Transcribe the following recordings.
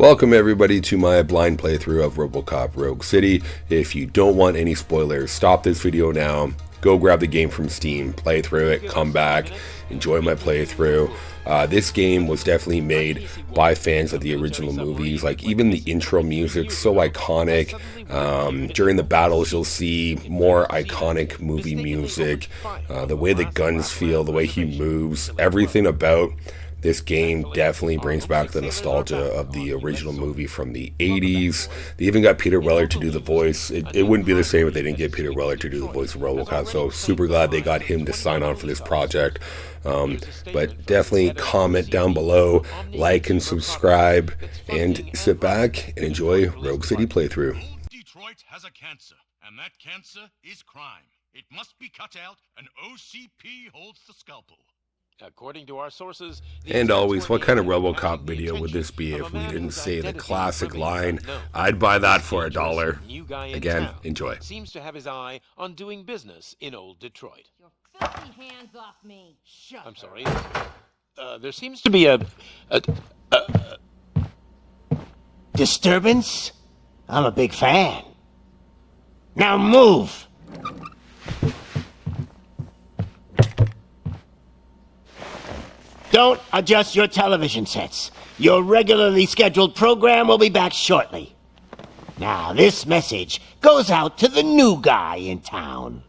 Welcome everybody to my blind playthrough of RoboCop Rogue City. If you don't want any spoilers, stop this video now, go grab the game from Steam, play through it, come back, enjoy my playthrough. This game was definitely made by fans of the original movies. Like, even the intro music, so iconic. During the battles you'll see more iconic movie music. The way the guns feel, the way he moves, everything about this game definitely brings back the nostalgia of the original movie from the 80s. They even got Peter Weller to do the voice. It wouldn't be the same if they didn't get Peter Weller to do the voice of RoboCop, so super glad they got him to sign on for this project. But definitely comment down below, like and subscribe, and sit back and enjoy Rogue City playthrough. Detroit has a cancer, and that cancer is crime. It must be cut out, and OCP holds the scalpel. According to our sources, and always, what kind of RoboCop video would this be if we didn't say the classic line, "I'd buy that for $1. Again, enjoy. Seems to have his eye on doing business in old Detroit. Your filthy hands off me. Shut I'm sorry. There seems to be a disturbance? I'm a big fan. Now move! Don't adjust your television sets. Your regularly scheduled program will be back shortly. Now, this message goes out to the new guy in town.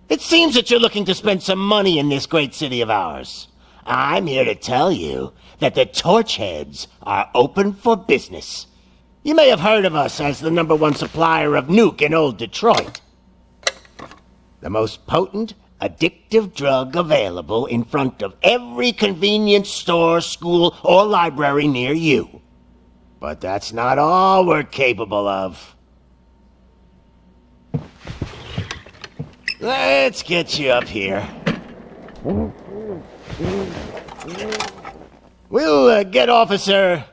It seems that you're looking to spend some money in this great city of ours. I'm here to tell you that the Torchheads are open for business. You may have heard of us as the #1 supplier of nuke in old Detroit. The most potent, addictive drug available in front of every convenience store, school, or library near you. But that's not all we're capable of. Let's get you up here. We'll get Officer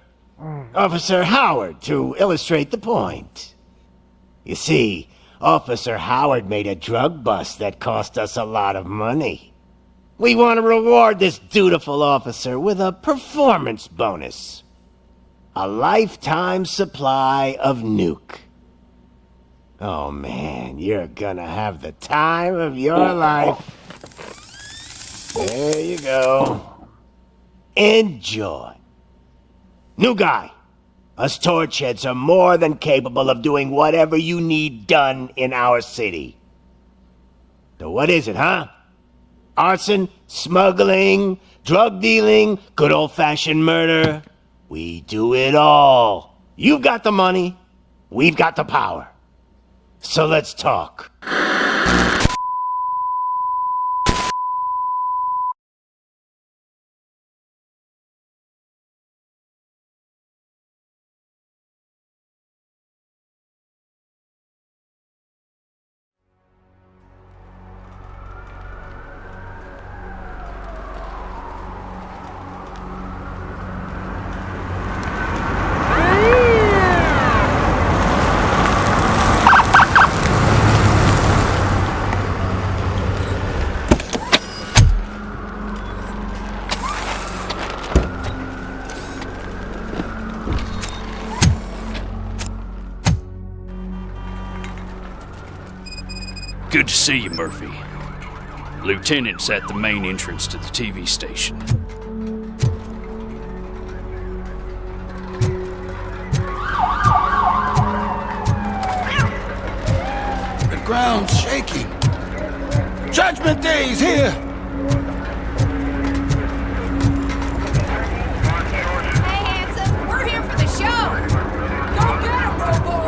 Howard to illustrate the point. You see, Officer Howard made a drug bust that cost us a lot of money. We want to reward this dutiful officer with a performance bonus. A lifetime supply of nuke. Oh man, you're gonna have the time of your life. There you go. Enjoy. New guy. Us Torchheads are more than capable of doing whatever you need done in our city. So what is it, huh? Arson, smuggling, drug dealing, good old-fashioned murder. We do it all. You've got the money, we've got the power. So let's talk. Good to see you, Murphy. Lieutenant's at the main entrance to the TV station. The ground's shaking. Judgment Day's here! Hey, handsome, we're here for the show. Go get him, Robo.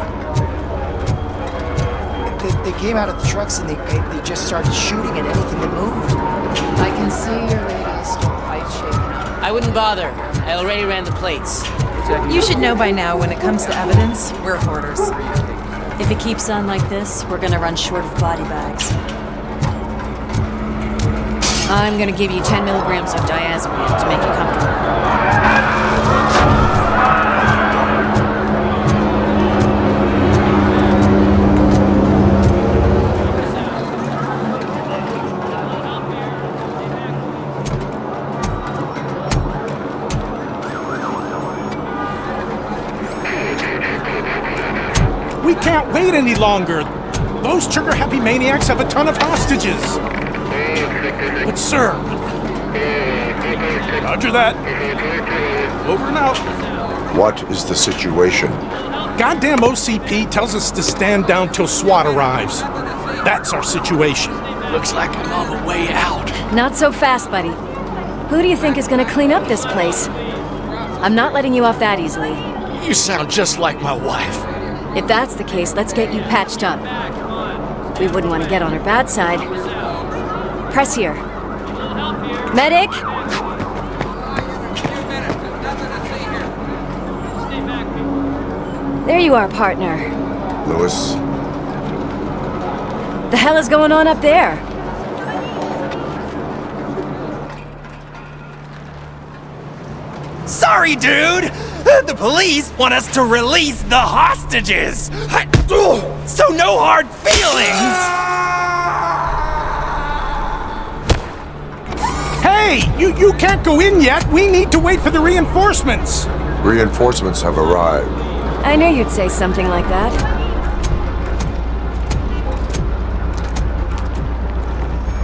They came out of the trucks and they just started shooting at anything that moved. I can see your ladies still quite shaken up. I wouldn't bother. I already ran the plates. You should know by now when it comes to evidence, we're hoarders. If it keeps on like this, we're gonna run short of body bags. I'm gonna give you 10 milligrams of diazepam to make you comfortable. We can't wait any longer. Those trigger-happy maniacs have a ton of hostages. But sir... Roger that. Over and out. What is the situation? Goddamn OCP tells us to stand down till SWAT arrives. That's our situation. Looks like I'm on the way out. Not so fast, buddy. Who do you think is gonna clean up this place? I'm not letting you off that easily. You sound just like my wife. If that's the case, let's get you patched up. We wouldn't want to get on her bad side. Press here. Medic! There you are, partner. Lewis? The hell is going on up there? Sorry, dude! The police want us to release the hostages! So no hard feelings! Hey! You can't go in yet! We need to wait for the reinforcements! Reinforcements have arrived. I knew you'd say something like that.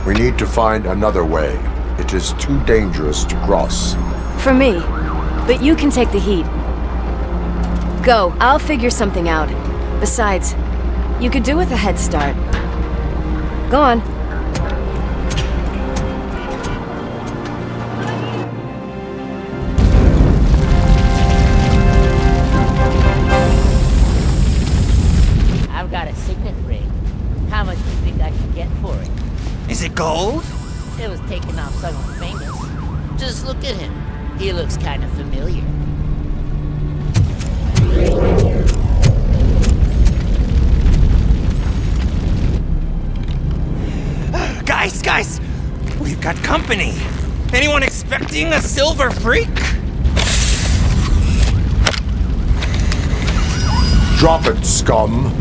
We need to find another way. It is too dangerous to cross. For me. But you can take the heat. Go, I'll figure something out. Besides, you could do with a head start. Go on. I've got a signet ring. How much do you think I can get for it? Is it gold? It was taken off someone famous. Just look at him. He looks kind of familiar. Guys, we've got company. Anyone expecting a silver freak? Drop it, scum.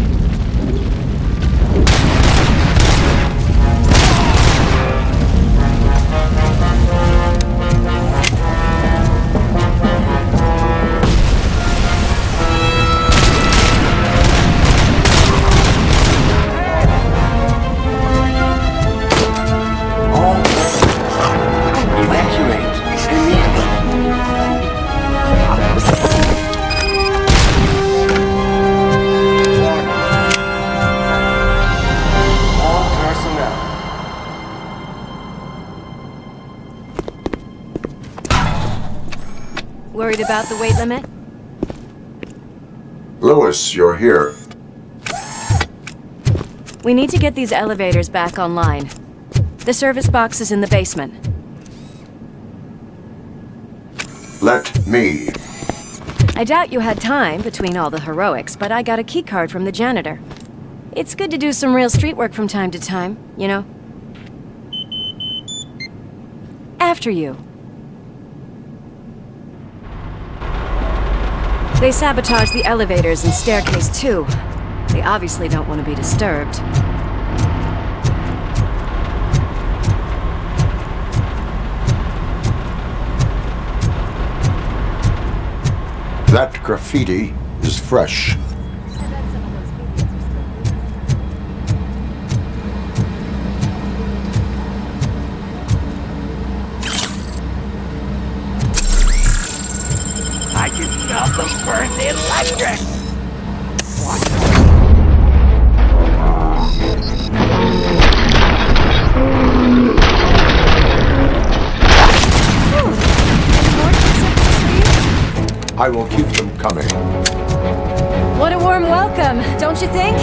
Worried about the weight limit? Lewis, you're here. We need to get these elevators back online. The service box is in the basement. Let me. I doubt you had time between all the heroics, but I got a keycard from the janitor. It's good to do some real street work from time to time, you know? After you. They sabotage the elevators and staircase too. They obviously don't want to be disturbed. That graffiti is fresh. I can smell some burnt electric! I will keep them coming. What a warm welcome, don't you think?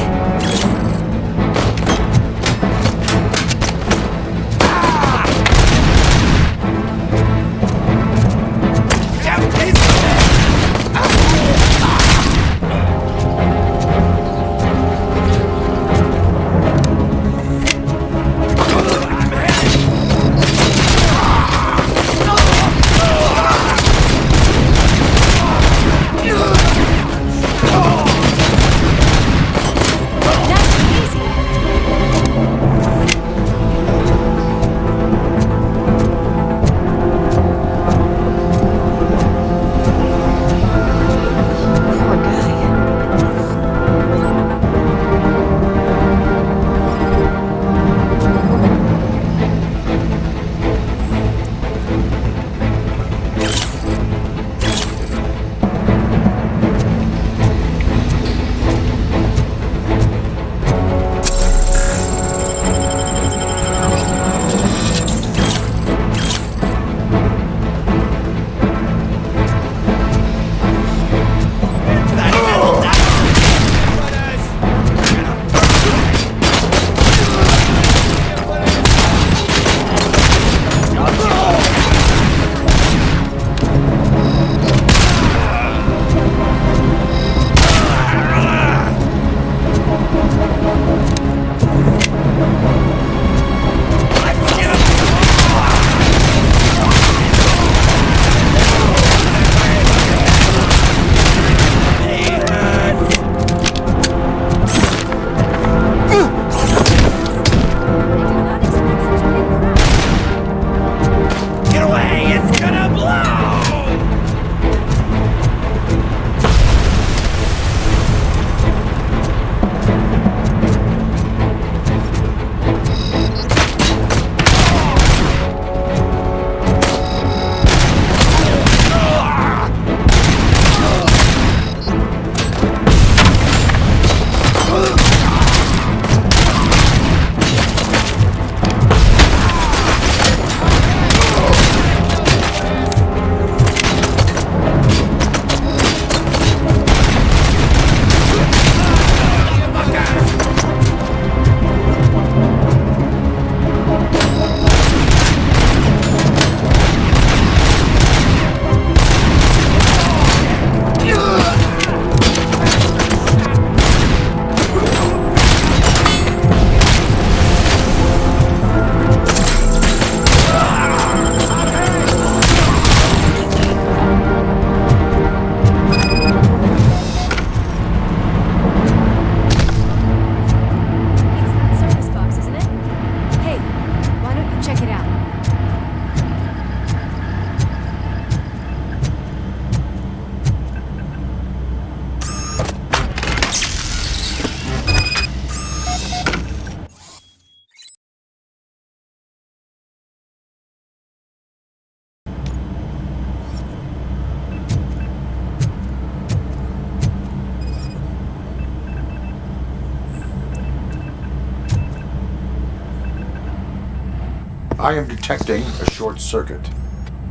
I am detecting a short circuit.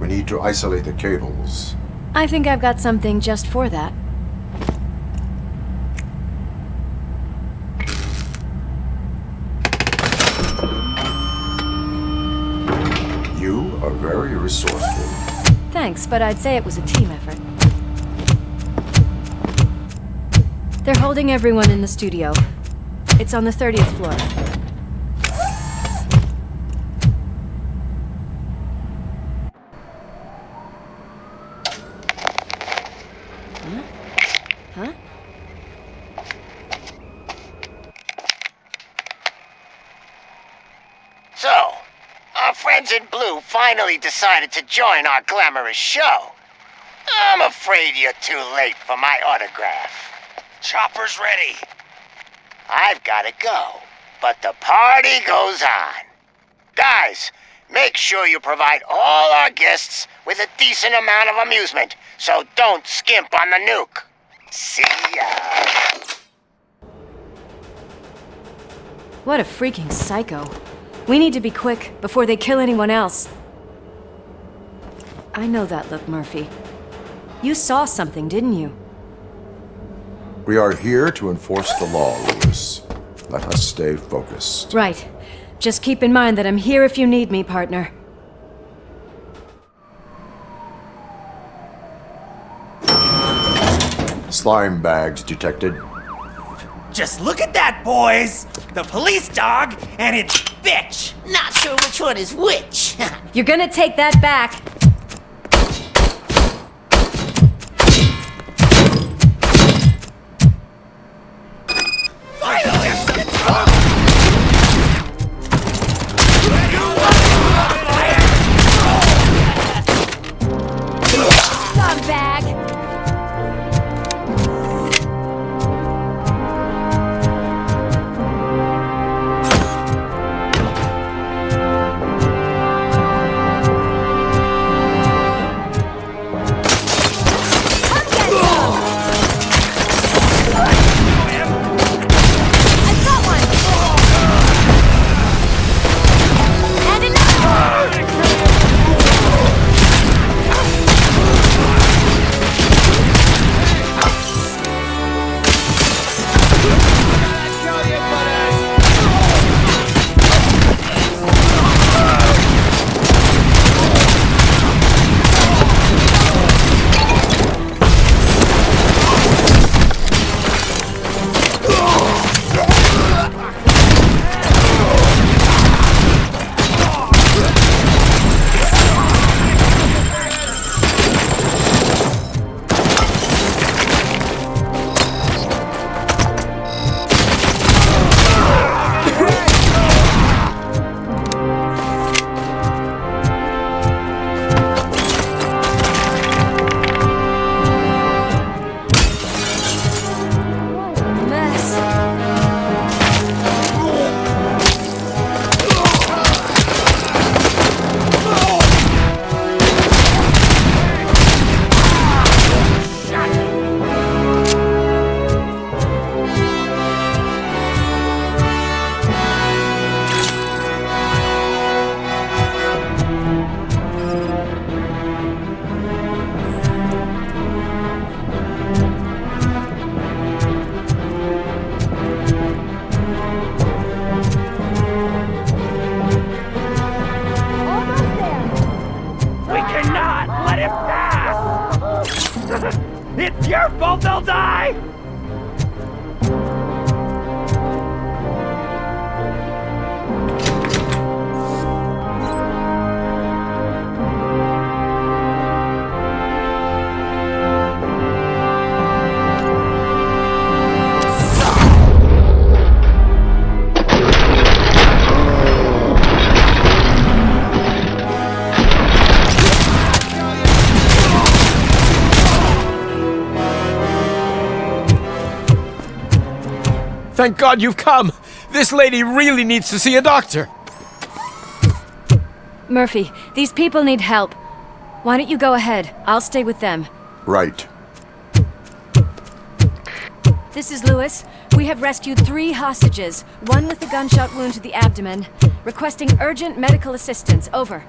We need to isolate the cables. I think I've got something just for that. You are very resourceful. Thanks, but I'd say it was a team effort. They're holding everyone in the studio. It's on the 30th floor. Huh? So, our friends in blue finally decided to join our glamorous show. I'm afraid you're too late for my autograph. Chopper's ready. I've gotta go, but the party goes on. Guys, make sure you provide all our guests with a decent amount of amusement, so don't skimp on the nuke. See ya. What a freaking psycho. We need to be quick before they kill anyone else. I know that look, Murphy. You saw something, didn't you? We are here to enforce the law, Lewis. Let us stay focused. Right. Just keep in mind that I'm here if you need me, partner. Slime bags detected. Just look at that, boys! The police dog and its bitch! Not sure which one is which. You're gonna take that back. It's your fault they'll die! Thank God you've come! This lady really needs to see a doctor! Murphy, these people need help. Why don't you go ahead? I'll stay with them. Right. This is Lewis. We have rescued 3 hostages, one with a gunshot wound to the abdomen. Requesting urgent medical assistance. Over.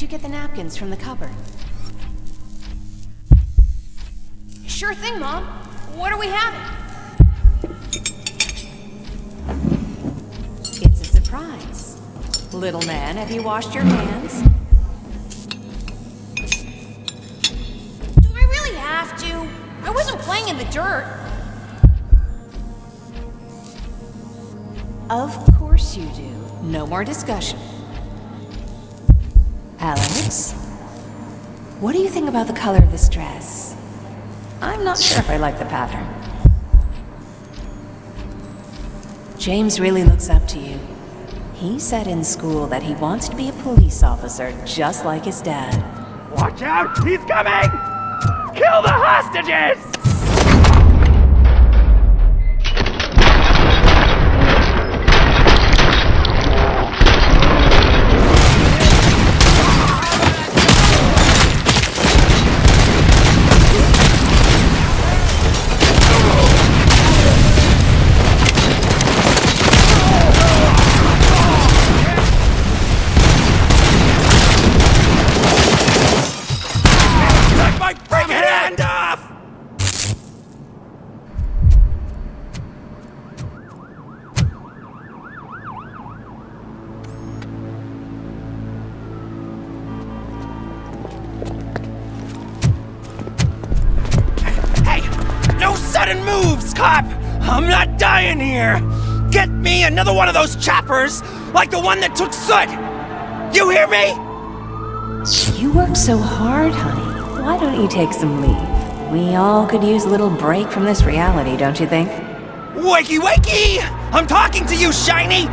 you get the napkins from the cupboard? Sure thing, Mom. What are we having? It's a surprise. Little man, have you washed your hands? Do I really have to? I wasn't playing in the dirt. Of course you do. No more discussion. Alex, what do you think about the color of this dress? I'm not sure if I like the pattern. James really looks up to you. He said in school that he wants to be a police officer just like his dad. Watch out! He's coming! Kill the hostages! Sudden moves, cop! I'm not dying here! Get me another one of those choppers, like the one that took Soot! You hear me? You work so hard, honey. Why don't you take some leave? We all could use a little break from this reality, don't you think? Wakey wakey! I'm talking to you, Shiny!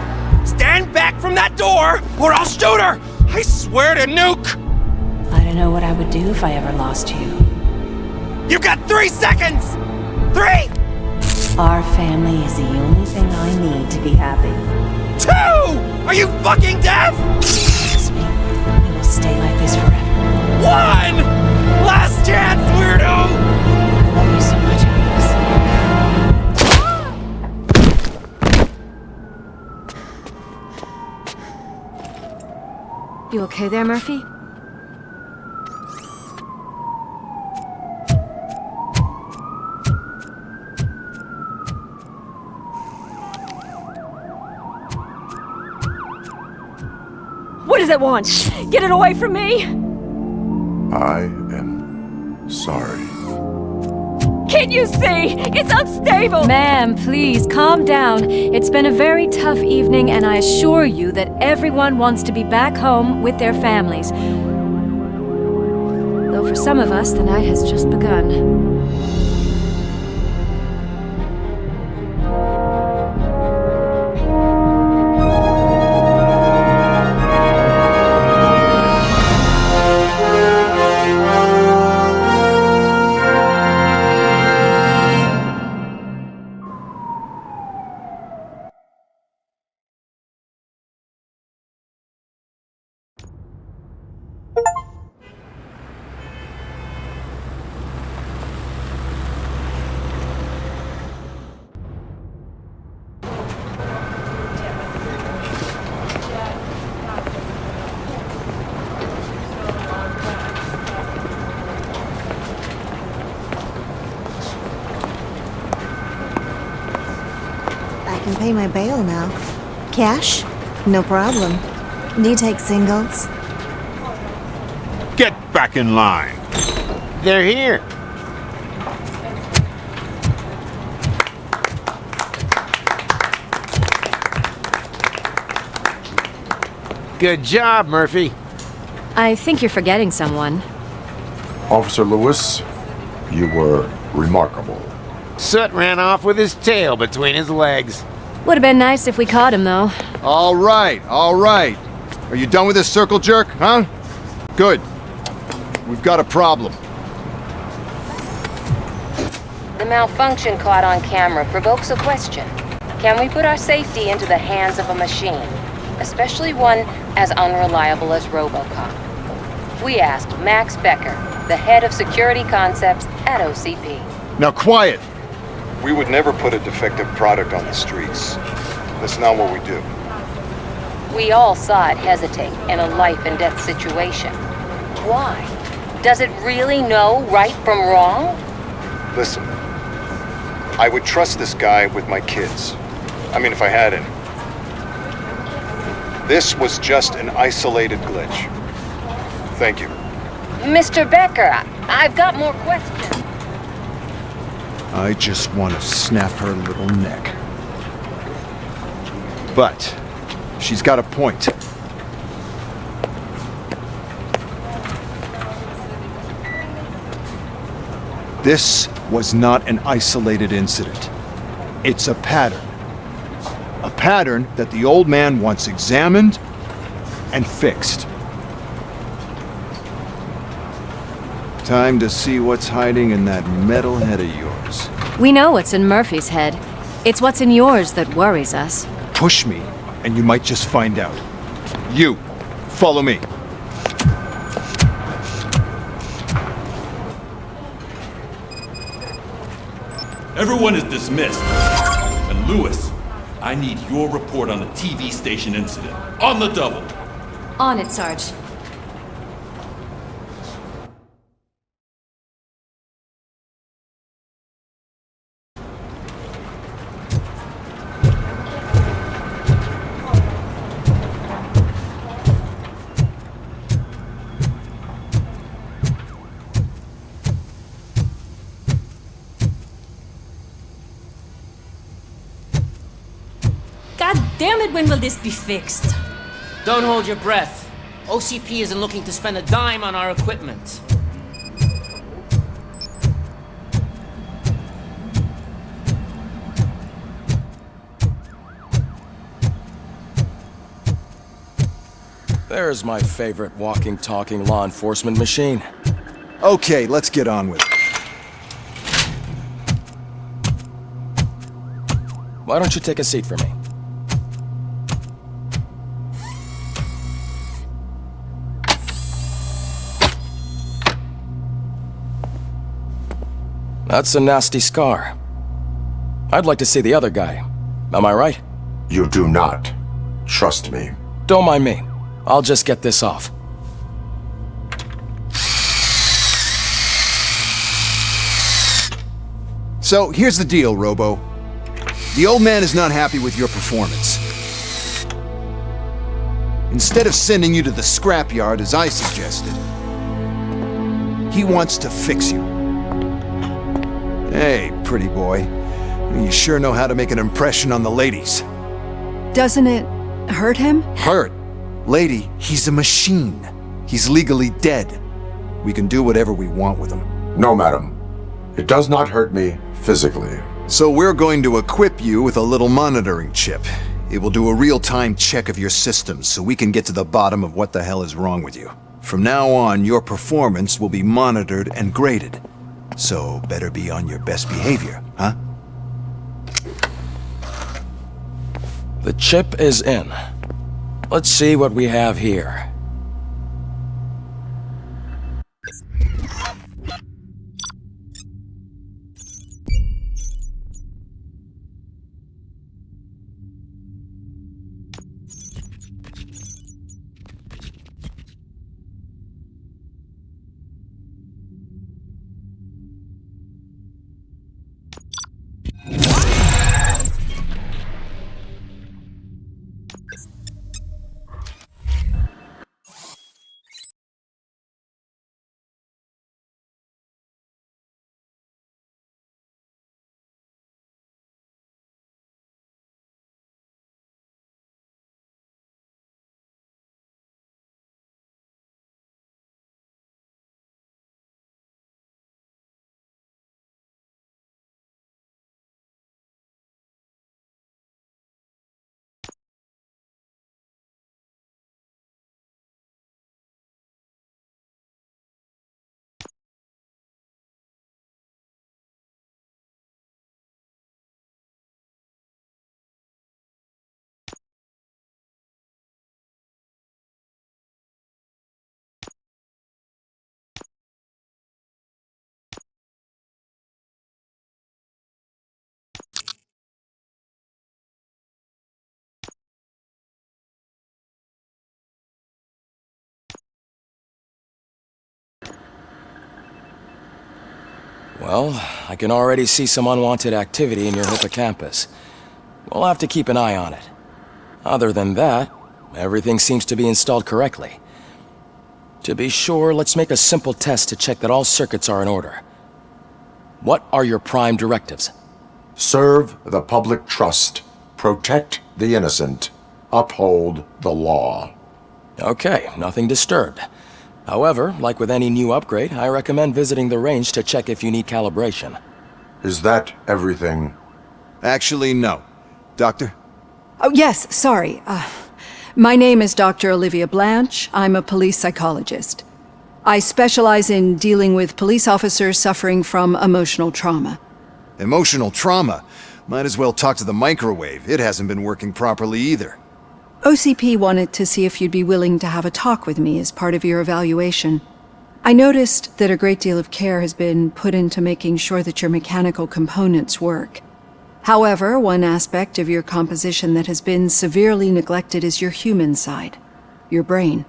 Stand back from that door, or I'll shoot her! I swear to nuke! I don't know what I would do if I ever lost you. You got 3 seconds! 3! Our family is the only thing I need to be happy. 2! Are you fucking deaf? Trust me, we will stay like this forever. 1! Last chance, weirdo! I love you so much, Alex. You okay there, Murphy? What does it want? Get it away from me! I am sorry. Can't you see? It's unstable! Ma'am, please, calm down. It's been a very tough evening, and I assure you that everyone wants to be back home with their families. Though for some of us, the night has just begun. I can pay my bail now. Cash? No problem. Do you take singles? Get back in line. They're here. Good job, Murphy. I think you're forgetting someone. Officer Lewis, you were remarkable. Soot ran off with his tail between his legs. Would have been nice if we caught him, though. All right. Are you done with this circle jerk, huh? Good. We've got a problem. The malfunction caught on camera provokes a question. Can we put our safety into the hands of a machine, especially one as unreliable as RoboCop? We asked Max Becker, the head of security concepts at OCP. Now quiet! We would never put a defective product on the streets. That's not what we do. We all saw it hesitate in a life-and-death situation. Why? Does it really know right from wrong? Listen, I would trust this guy with my kids. I mean, if I had any. This was just an isolated glitch. Thank you. Mr. Becker, I've got more questions. I just want to snap her little neck. But she's got a point. This was not an isolated incident. It's a pattern. A pattern that the old man wants examined and fixed. Time to see what's hiding in that metal head of yours. We know what's in Murphy's head. It's what's in yours that worries us. Push me, and you might just find out. You, follow me. Everyone is dismissed. And Lewis, I need your report on the TV station incident. On the double. On it, Sarge. God damn it, when will this be fixed? Don't hold your breath. OCP isn't looking to spend a dime on our equipment. There's my favorite walking, talking law enforcement machine. Okay, let's get on with it. Why don't you take a seat for me? That's a nasty scar. I'd like to see the other guy. Am I right? You do not. Trust me. Don't mind me. I'll just get this off. So, here's the deal, Robo. The old man is not happy with your performance. Instead of sending you to the scrapyard as I suggested, he wants to fix you. Hey, pretty boy. You sure know how to make an impression on the ladies. Doesn't it hurt him? Hurt? Lady, he's a machine. He's legally dead. We can do whatever we want with him. No, madam. It does not hurt me physically. So we're going to equip you with a little monitoring chip. It will do a real-time check of your systems so we can get to the bottom of what the hell is wrong with you. From now on, your performance will be monitored and graded. So better be on your best behavior, huh? The chip is in. Let's see what we have here. Well, I can already see some unwanted activity in your hippocampus. We'll have to keep an eye on it. Other than that, everything seems to be installed correctly. To be sure, let's make a simple test to check that all circuits are in order. What are your prime directives? Serve the public trust. Protect the innocent. Uphold the law. Okay, nothing disturbed. However, like with any new upgrade, I recommend visiting the range to check if you need calibration. Is that everything? Actually, no. Doctor? Oh, yes, sorry. My name is Dr. Olivia Blanche. I'm a police psychologist. I specialize in dealing with police officers suffering from emotional trauma. Emotional trauma? Might as well talk to the microwave. It hasn't been working properly either. OCP wanted to see if you'd be willing to have a talk with me as part of your evaluation. I noticed that a great deal of care has been put into making sure that your mechanical components work. However, one aspect of your composition that has been severely neglected is your human side, your brain.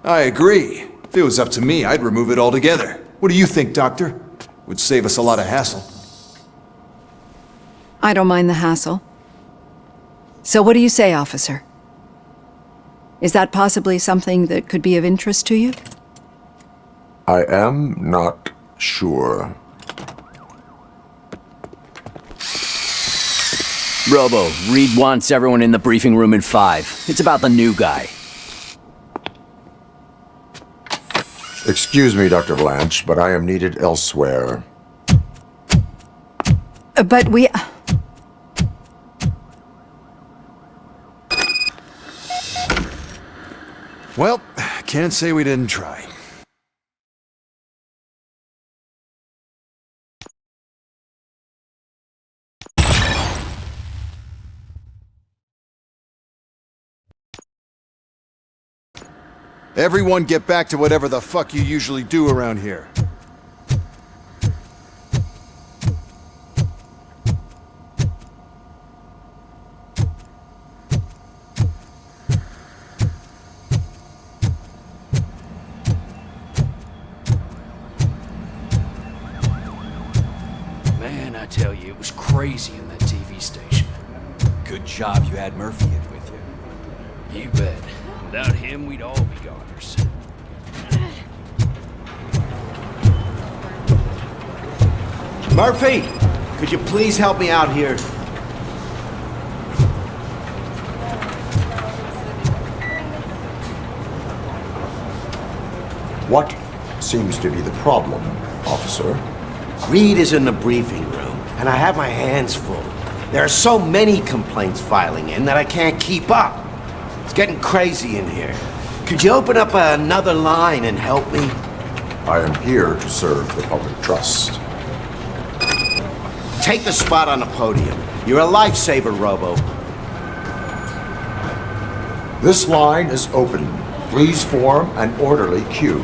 I agree. If it was up to me, I'd remove it altogether. What do you think, Doctor? Would save us a lot of hassle. I don't mind the hassle. So what do you say, officer? Is that possibly something that could be of interest to you? I am not sure. Robo, Reed wants everyone in the briefing room in 5. It's about the new guy. Excuse me, Dr. Blanche, but I am needed elsewhere. But we... Well, can't say we didn't try. Everyone get back to whatever the fuck you usually do around here. Man, I tell you, it was crazy in that TV station. Good job you had Murphy in with you. You bet. Without him, we'd all be goners. Murphy, could you please help me out here? What seems to be the problem, officer? Reed is in the briefing room, and I have my hands full. There are so many complaints filing in that I can't keep up. It's getting crazy in here. Could you open up another line and help me? I am here to serve the public trust. Take the spot on the podium. You're a lifesaver, Robo. This line is open. Please form an orderly queue.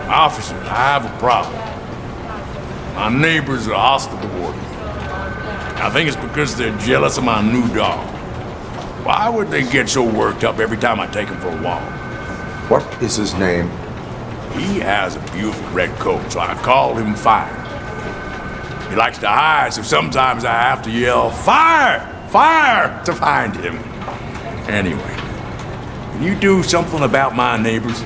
Officer, I have a problem. My neighbors are hostile toward me. I think it's because they're jealous of my new dog. Why would they get so worked up every time I take him for a walk? What is his name? He has a beautiful red coat, so I call him Fire. He likes to hide, so sometimes I have to yell, "Fire! Fire!" to find him. Anyway, can you do something about my neighbors?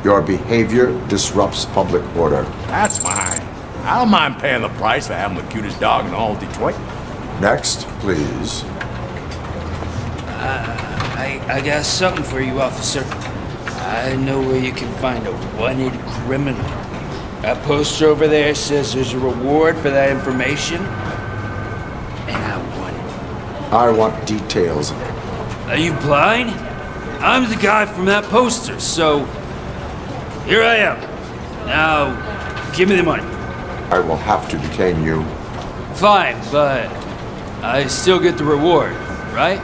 Your behavior disrupts public order. That's fine. I don't mind paying the price for having the cutest dog in all Detroit. Next, please. I got something for you, officer. I know where you can find a wanted criminal. That poster over there says there's a reward for that information, and I want it. I want details. Are you blind? I'm the guy from that poster, so here I am. Now, give me the money. I will have to detain you. Fine, but I still get the reward, right?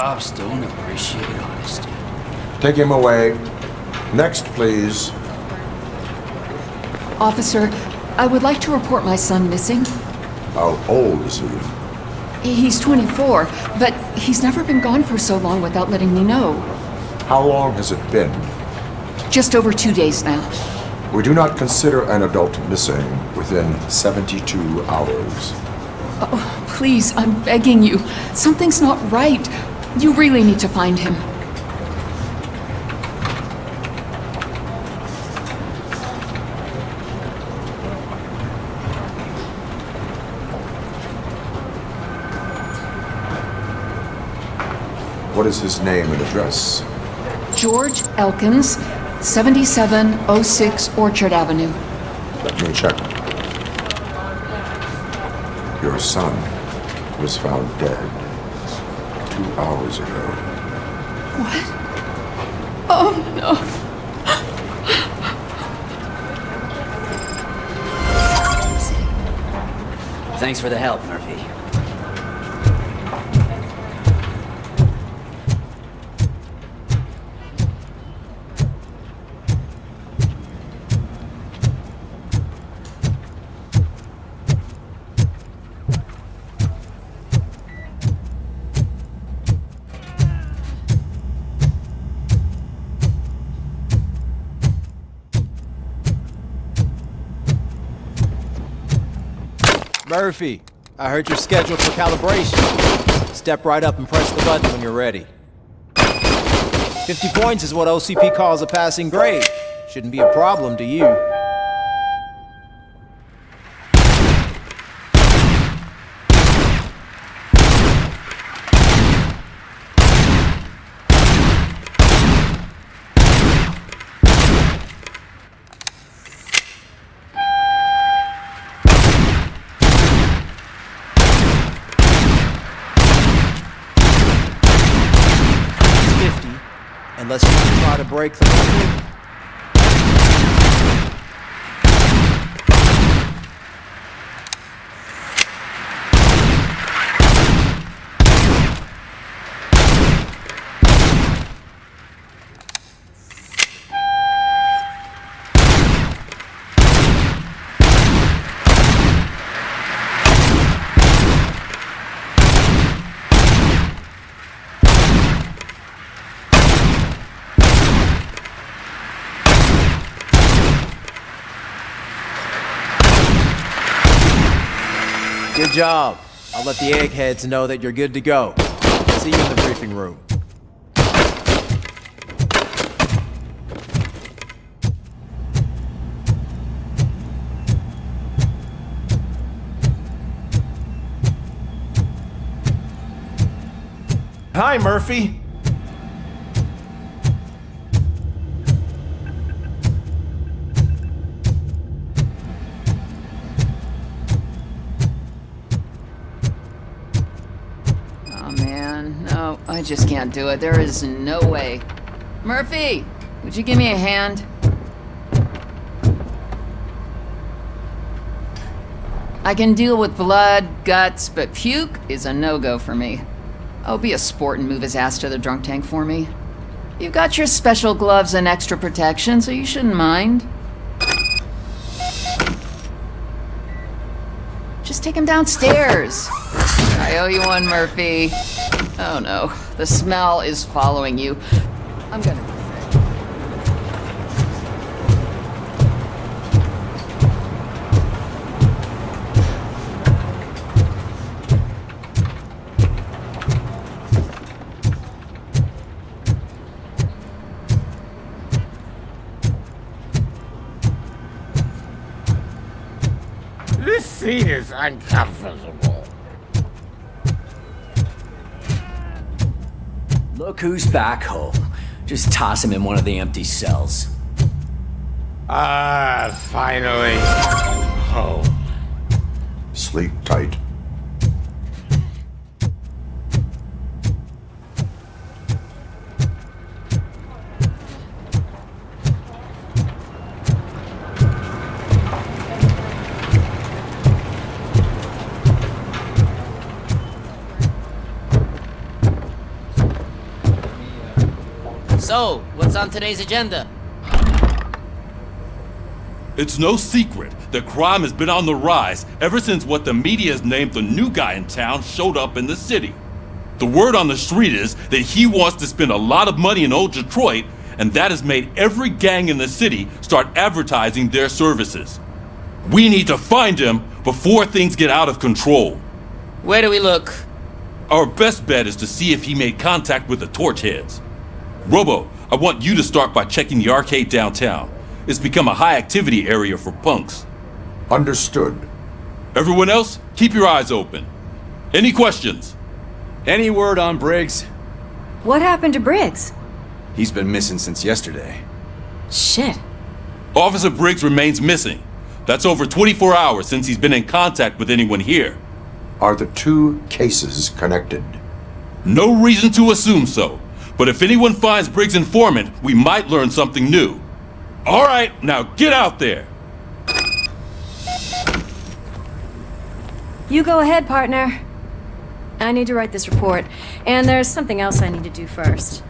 cops don't appreciate honesty. Take him away. Next, please. Officer, I would like to report my son missing. How old is he? He's 24, but he's never been gone for so long without letting me know. How long has it been? Just over 2 days now. We do not consider an adult missing within 72 hours. Oh, please, I'm begging you. Something's not right. You really need to find him. What is his name and address? George Elkins, 7706 Orchard Avenue. Let me check. Your son was found dead 2 hours ago. What? Oh, no. Thanks for the help, Murphy. Murphy, I heard you're scheduled for calibration. Step right up and press the button when you're ready. 50 points is what OCP calls a passing grade. Shouldn't be a problem to you. Unless you try to break the record. Good job. I'll let the eggheads know that you're good to go. See you in the briefing room. Hi, Murphy. No, I just can't do it. There is no way. Murphy, would you give me a hand? I can deal with blood, guts, but puke is a no-go for me. Oh, be a sport and move his ass to the drunk tank for me. You've got your special gloves and extra protection, so you shouldn't mind. Just take him downstairs. I owe you one, Murphy. Oh no, the smell is following you. I'm gonna... This seat is uncomfortable. Look who's back home. Just toss him in one of the empty cells. Finally. Home. Sleep tight. So, what's on today's agenda? It's no secret that crime has been on the rise ever since what the media has named the new guy in town showed up in the city. The word on the street is that he wants to spend a lot of money in old Detroit, and that has made every gang in the city start advertising their services. We need to find him before things get out of control. Where do we look? Our best bet is to see if he made contact with the Torchheads. Robo, I want you to start by checking the arcade downtown. It's become a high-activity area for punks. Understood. Everyone else, keep your eyes open. Any questions? Any word on Briggs? What happened to Briggs? He's been missing since yesterday. Shit. Officer Briggs remains missing. That's over 24 hours since he's been in contact with anyone here. Are the two cases connected? No reason to assume so. But if anyone finds Briggs' informant, we might learn something new. All right, now get out there. You go ahead, partner. I need to write this report, and there's something else I need to do first.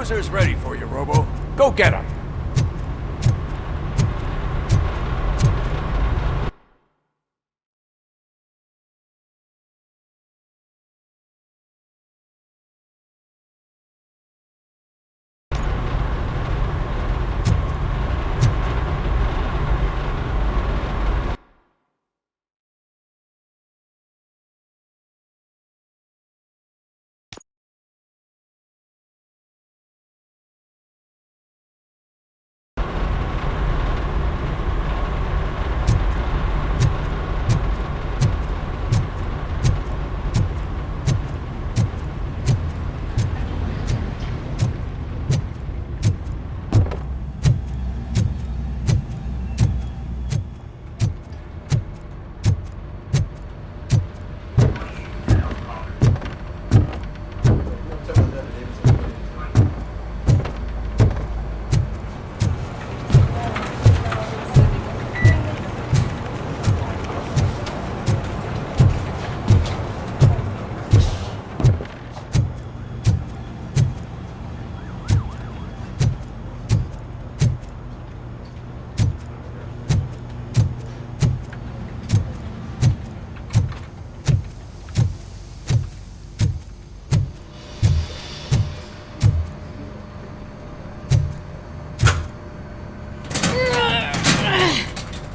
Cruiser's ready for you, Robo. Go get him.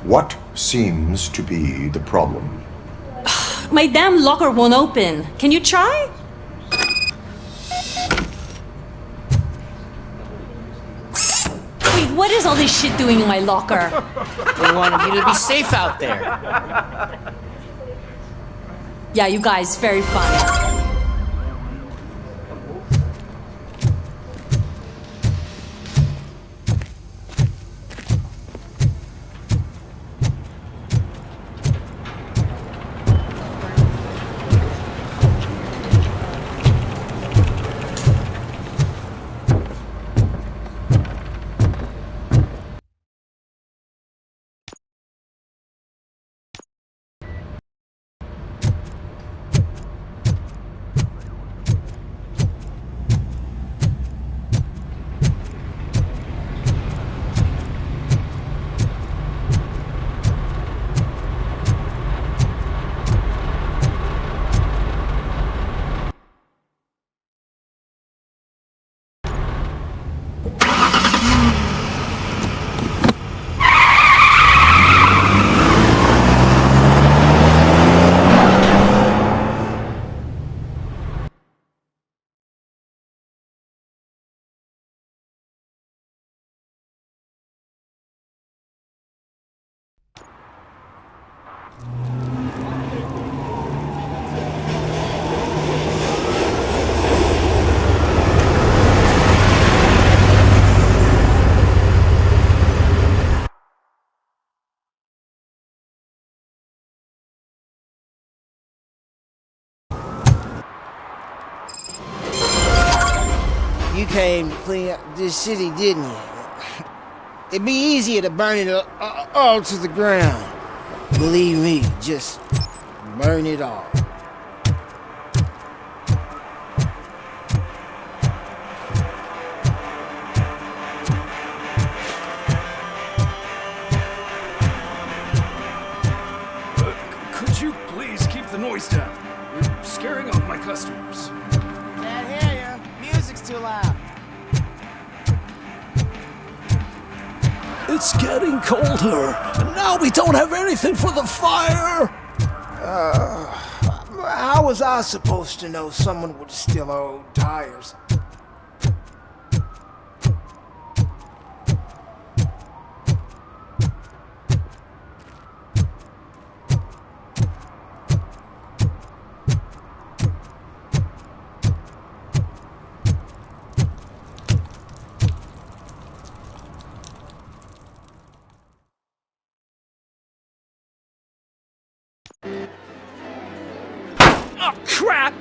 What seems to be the problem? My damn locker won't open. Can you try? Wait, what is all this shit doing in my locker? We wanted you to be safe out there. Yeah, you guys, very fun. me this city, didn't you? It'd be easier to burn it all to the ground. Believe me, just burn it all. Could you please keep the noise down? You're scaring off my customers. Can't hear you. Music's too loud. It's getting colder, and now we don't have anything for the fire! How was I supposed to know someone would steal our old tires? Oh, crap!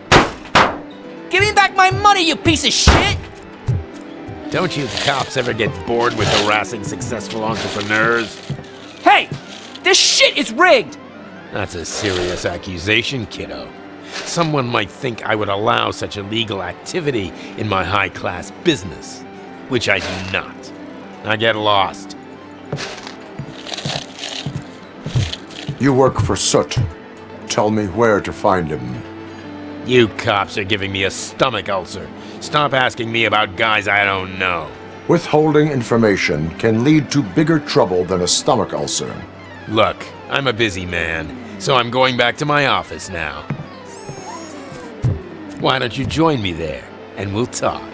Give me back my money, you piece of shit! Don't you cops ever get bored with harassing successful entrepreneurs? Hey! This shit is rigged! That's a serious accusation, kiddo. Someone might think I would allow such illegal activity in my high-class business, which I do not. Now get lost. You work for Soot. Tell me where to find him. You cops are giving me a stomach ulcer. Stop asking me about guys I don't know. Withholding information can lead to bigger trouble than a stomach ulcer. Look, I'm a busy man, so I'm going back to my office now. Why don't you join me there, and we'll talk.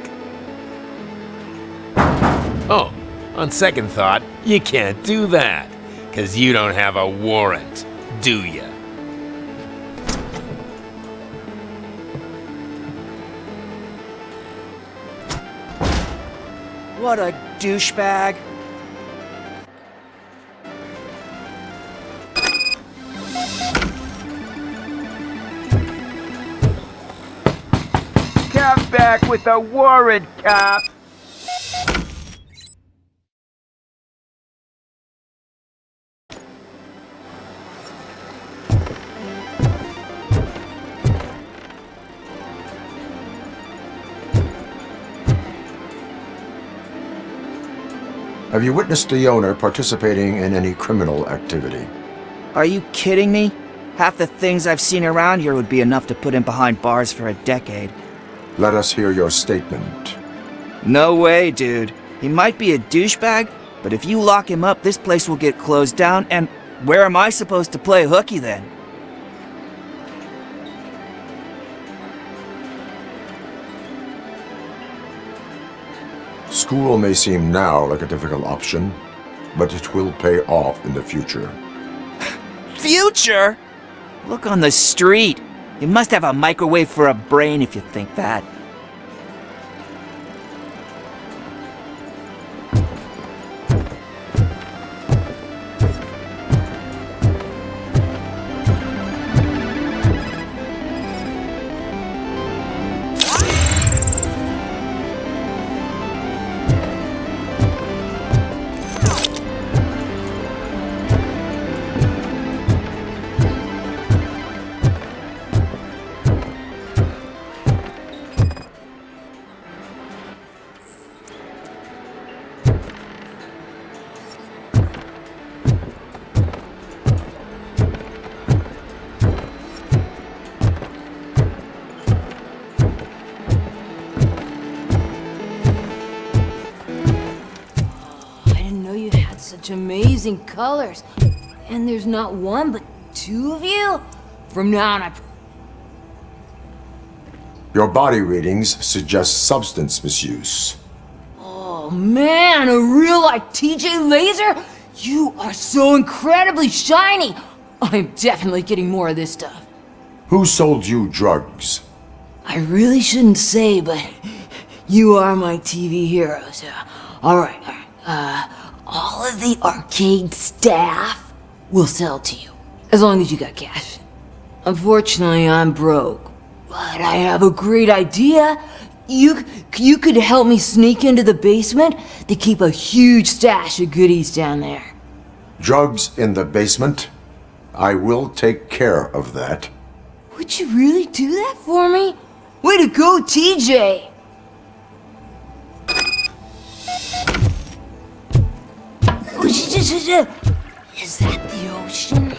Oh, on second thought, you can't do that, 'cause you don't have a warrant, do ya? What a douchebag. Come back with a warrant, cop! Have you witnessed the owner participating in any criminal activity? Are you kidding me? Half the things I've seen around here would be enough to put him behind bars for a decade. Let us hear your statement. No way, dude. He might be a douchebag, but if you lock him up, this place will get closed down, and where am I supposed to play hooky then? School may seem now like a difficult option, but it will pay off in the future. Future? Look on the street. You must have a microwave for a brain if you think that. Such amazing colors. And there's not one, but two of you? From now on, Your body readings suggest substance misuse. Oh man, a real like TJ Laser? You are so incredibly shiny! I'm definitely getting more of this stuff. Who sold you drugs? I really shouldn't say, but you are my TV heroes. Alright. All of the arcade staff will sell to you, as long as you got cash. Unfortunately, I'm broke, but I have a great idea. You could help me sneak into the basement? They keep a huge stash of goodies down there. Drugs in the basement? I will take care of that. Would you really do that for me? Way to go, TJ! Is that the ocean?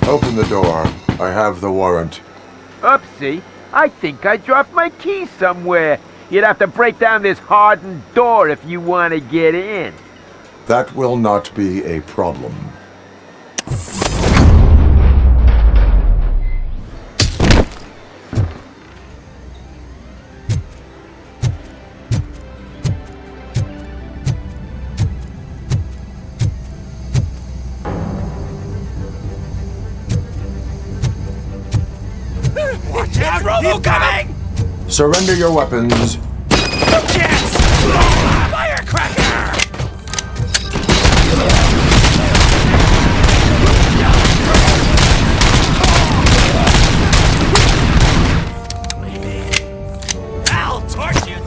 Open the door. I have the warrant. Oopsie. I think I dropped my key somewhere. You'd have to break down this hardened door if you want to get in. That will not be a problem. Watch out! Robo coming! Surrender your weapons. No chance! Firecracker! I'll torch you!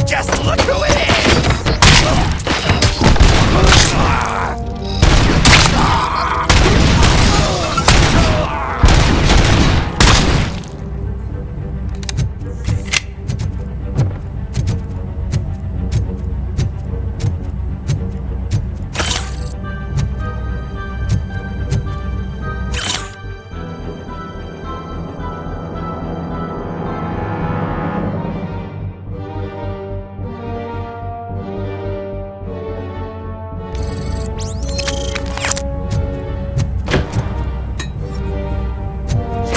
Just look who it is!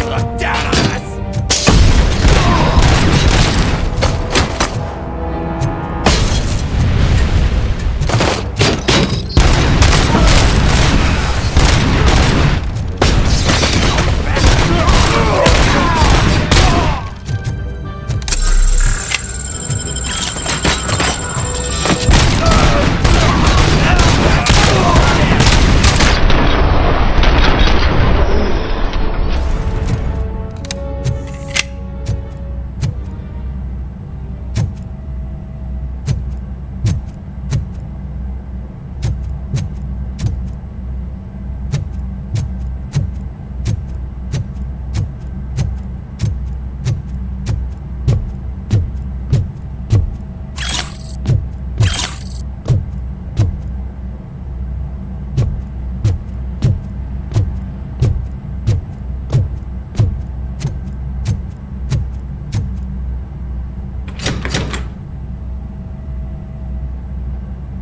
Look down on us!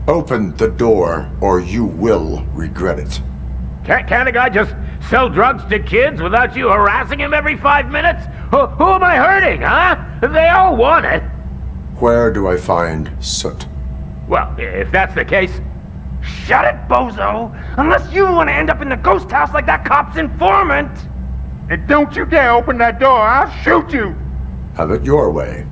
Open the door, or you will regret it. Can't a guy just sell drugs to kids without you harassing him every 5 minutes? Who am I hurting, huh? They all want it. Where do I find Soot? Well, if that's the case, shut it, bozo! Unless you want to end up in the ghost house like that cop's informant! And don't you dare open that door, I'll shoot you! Have it your way.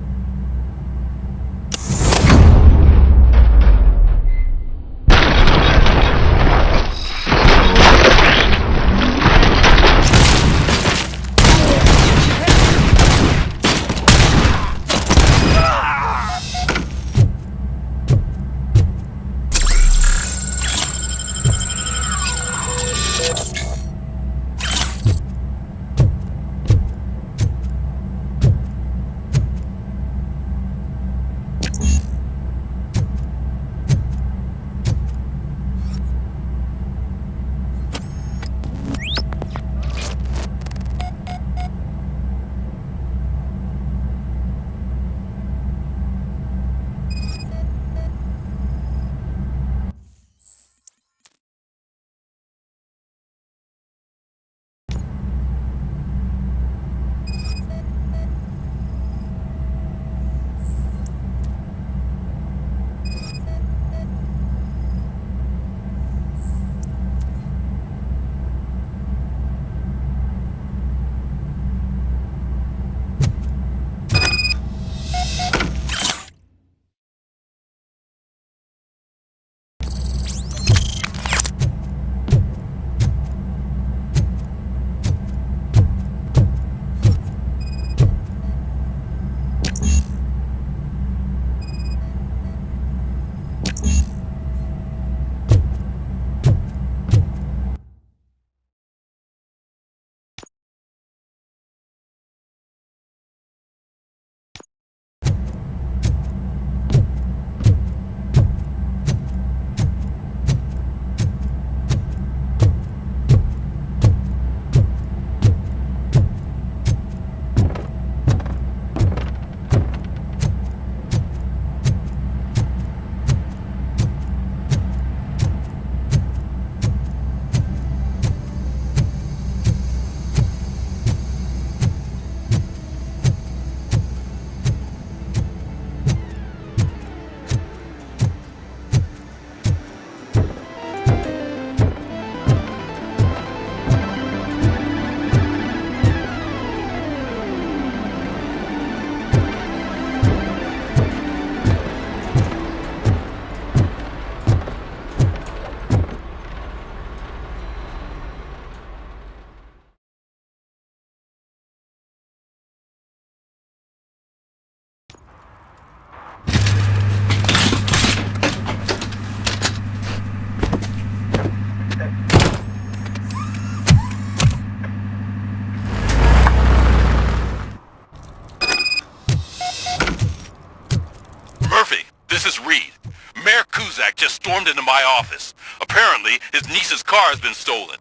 just stormed into my office. Apparently, his niece's car has been stolen.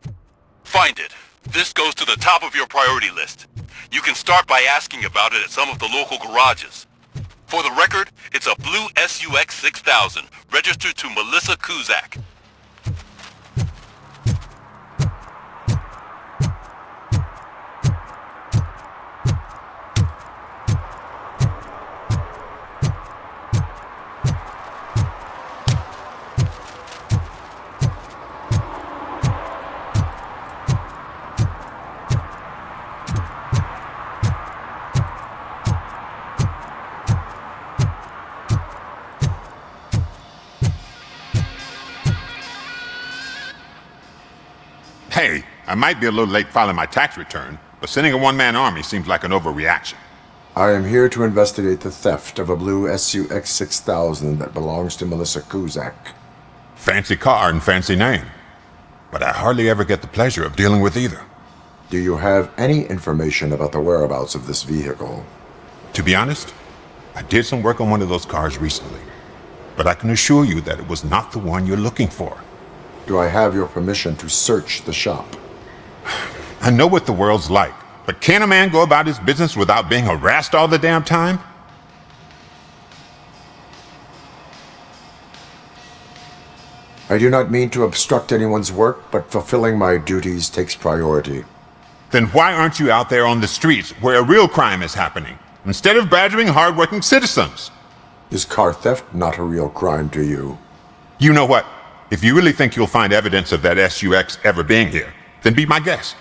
Find it. This goes to the top of your priority list. You can start by asking about it at some of the local garages. For the record, it's a blue SUX 6000, registered to Melissa Kuzak. Hey, I might be a little late filing my tax return, but sending a one-man army seems like an overreaction. I am here to investigate the theft of a blue SUX 6000 that belongs to Melissa Kuzak. Fancy car and fancy name, but I hardly ever get the pleasure of dealing with either. Do you have any information about the whereabouts of this vehicle? To be honest, I did some work on one of those cars recently, but I can assure you that it was not the one you're looking for. Do I have your permission to search the shop? I know what the world's like, but can a man go about his business without being harassed all the damn time? I do not mean to obstruct anyone's work, but fulfilling my duties takes priority. Then why aren't you out there on the streets where a real crime is happening, instead of badgering hardworking citizens? Is car theft not a real crime to you? You know what? If you really think you'll find evidence of that SUX ever being here, then be my guest.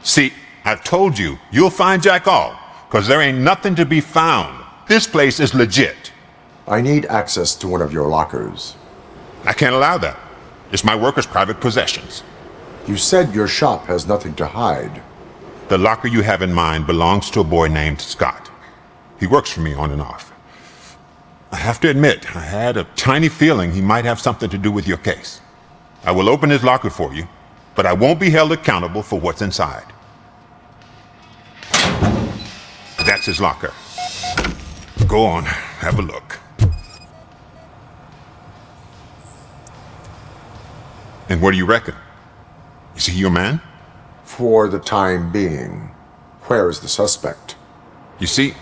See, I've told you, you'll find Jack All, because there ain't nothing to be found. This place is legit. I need access to one of your lockers. I can't allow that. It's my workers' private possessions. You said your shop has nothing to hide. The locker you have in mind belongs to a boy named Scott. He works for me on and off. I have to admit, I had a tiny feeling he might have something to do with your case. I will open his locker for you, but I won't be held accountable for what's inside. That's his locker. Go on, have a look. And what do you reckon? Is he your man? For the time being. Where is the suspect? You see,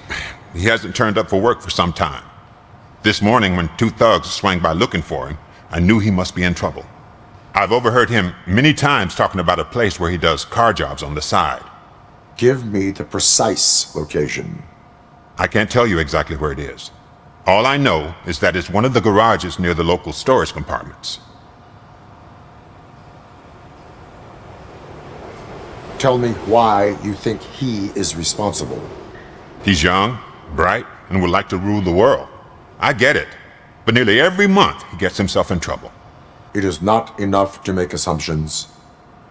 he hasn't turned up for work for some time. This morning, when two thugs swang by looking for him, I knew he must be in trouble. I've overheard him many times talking about a place where he does car jobs on the side. Give me the precise location. I can't tell you exactly where it is. All I know is that it's one of the garages near the local storage compartments. Tell me why you think he is responsible. He's young, bright, and would like to rule the world. I get it. but nearly every month he gets himself in trouble. It is not enough to make assumptions.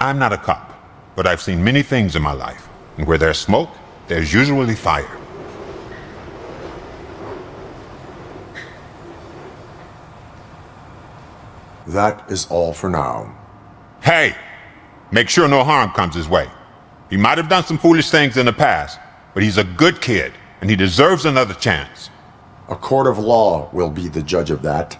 I'm not a cop, but I've seen many things in my life, and where there's smoke, there's usually fire. That is all for now. Hey! Make sure no harm comes his way. He might have done some foolish things in the past, but he's a good kid, and he deserves another chance. A court of law will be the judge of that.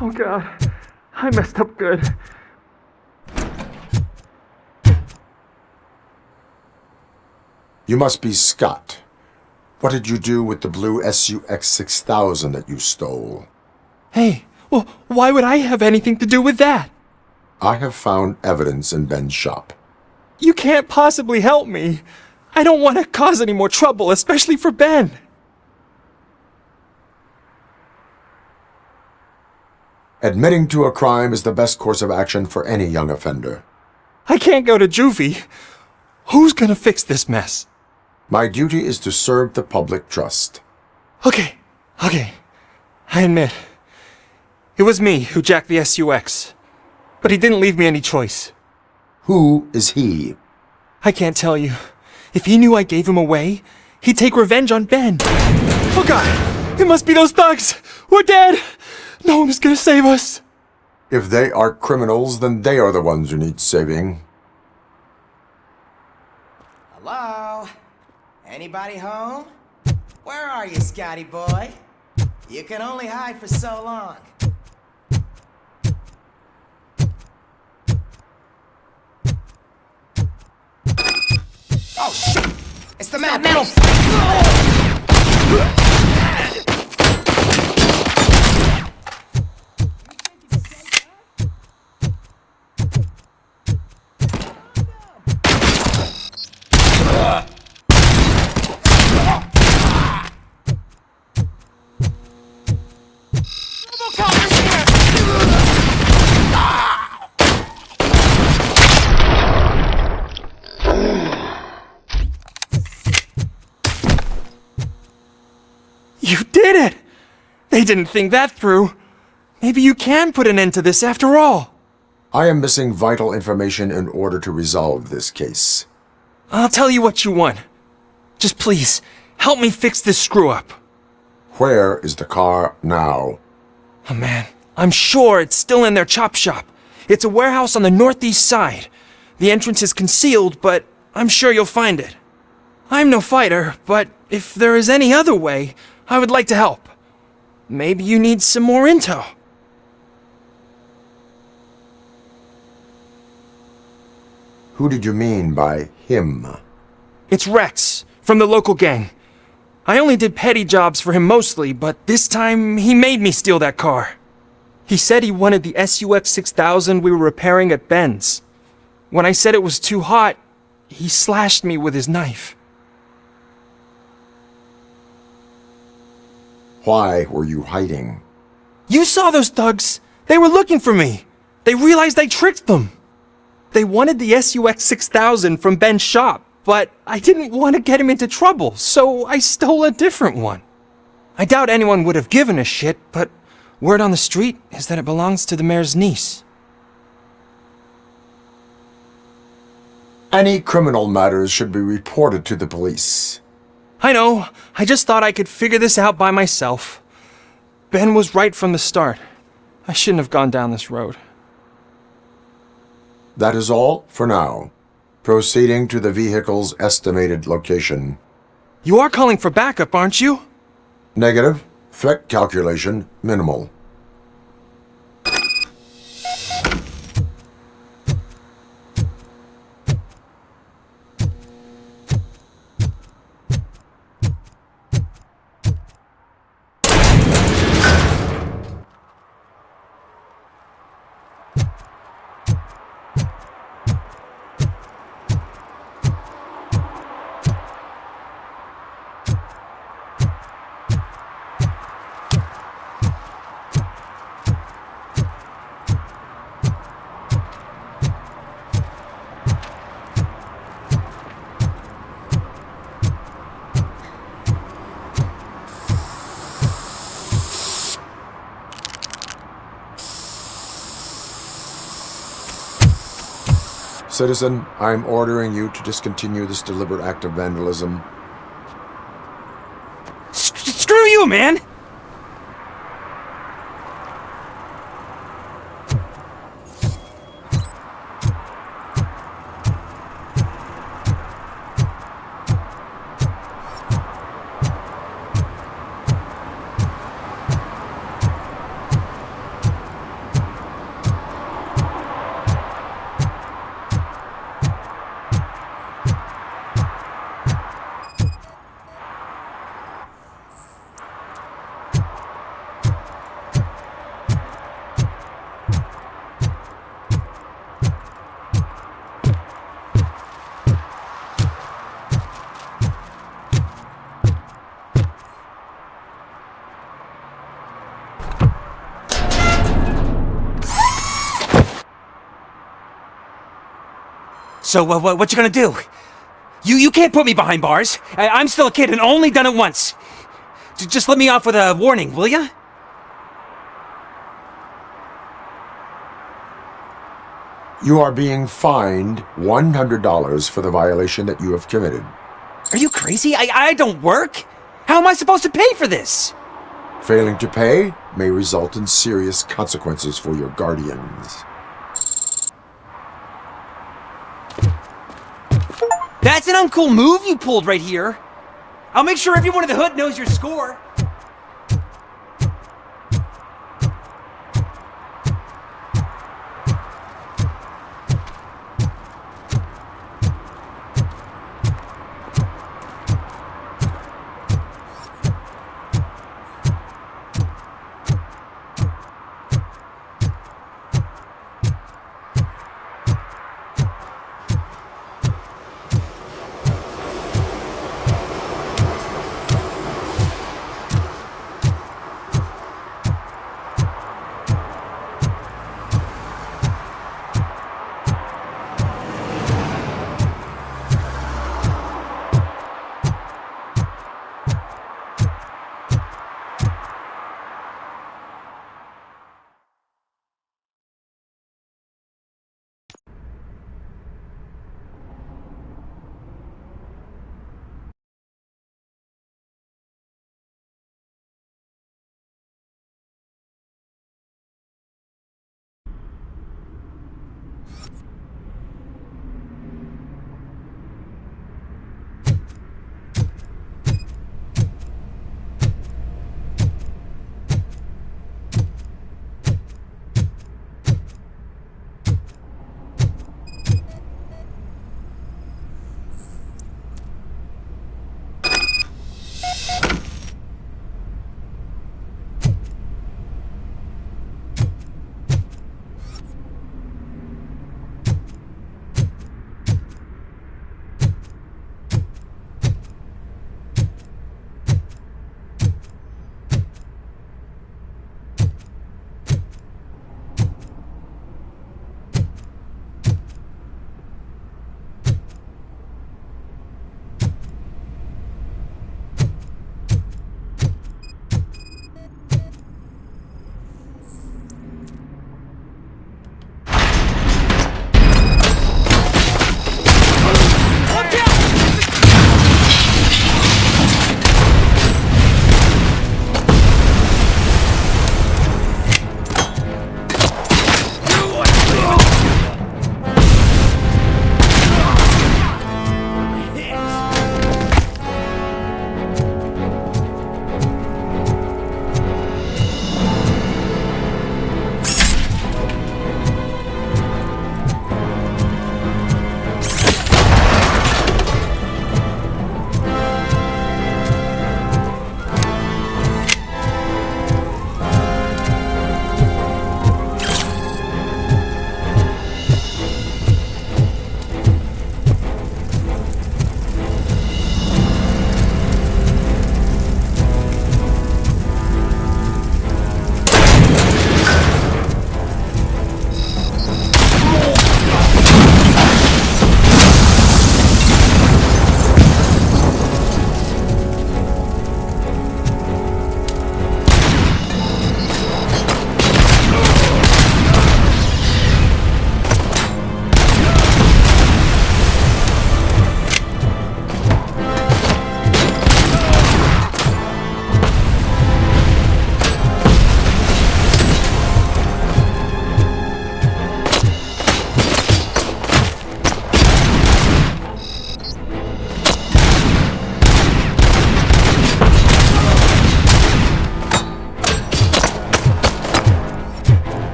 Oh God, I messed up good. You must be Scott. What did you do with the blue SUX 6000 that you stole? Hey, well, why would I have anything to do with that? I have found evidence in Ben's shop. You can't possibly help me. I don't want to cause any more trouble, especially for Ben. Admitting to a crime is the best course of action for any young offender. I can't go to juvie. Who's gonna fix this mess? My duty is to serve the public trust. Okay. I admit. It was me who jacked the SUX. But he didn't leave me any choice. Who is he? I can't tell you. If he knew I gave him away, he'd take revenge on Ben. Oh God! It must be those thugs! We're dead! No one is gonna save us! If they are criminals, then they are the ones who need saving. Hello? Anybody home? Where are you, Scotty boy? You can only hide for so long. Oh shit! It's the metal! You did it! They didn't think that through. Maybe you can put an end to this after all. I am missing vital information in order to resolve this case. I'll tell you what you want. Just please, help me fix this screw-up. Where is the car now? Oh man, I'm sure it's still in their chop shop. It's a warehouse on the northeast side. The entrance is concealed, but I'm sure you'll find it. I'm no fighter, but if there is any other way, I would like to help. Maybe you need some more intel. Who did you mean by him? It's Rex, from the local gang. I only did petty jobs for him mostly, but this time he made me steal that car. He said he wanted the SUX 6000 we were repairing at Ben's. When I said it was too hot, he slashed me with his knife. Why were you hiding? You saw those thugs! They were looking for me! They realized I tricked them! They wanted the SUX 6000 from Ben's shop, but I didn't want to get him into trouble, so I stole a different one. I doubt anyone would have given a shit, but word on the street is that it belongs to the mayor's niece. Any criminal matters should be reported to the police. I know. I just thought I could figure this out by myself. Ben was right from the start. I shouldn't have gone down this road. That is all for now. Proceeding to the vehicle's estimated location. You are calling for backup, aren't you? Negative. Threat calculation minimal. Citizen, I'm ordering you to discontinue this deliberate act of vandalism. Screw you, man! So, what you gonna do? You can't put me behind bars. I'm still a kid and only done it once. Just let me off with a warning, will ya? You are being fined $100 for the violation that you have committed. Are you crazy? I don't work. How am I supposed to pay for this? Failing to pay may result in serious consequences for your guardians. That's an uncool move you pulled right here. I'll make sure everyone in the hood knows your score.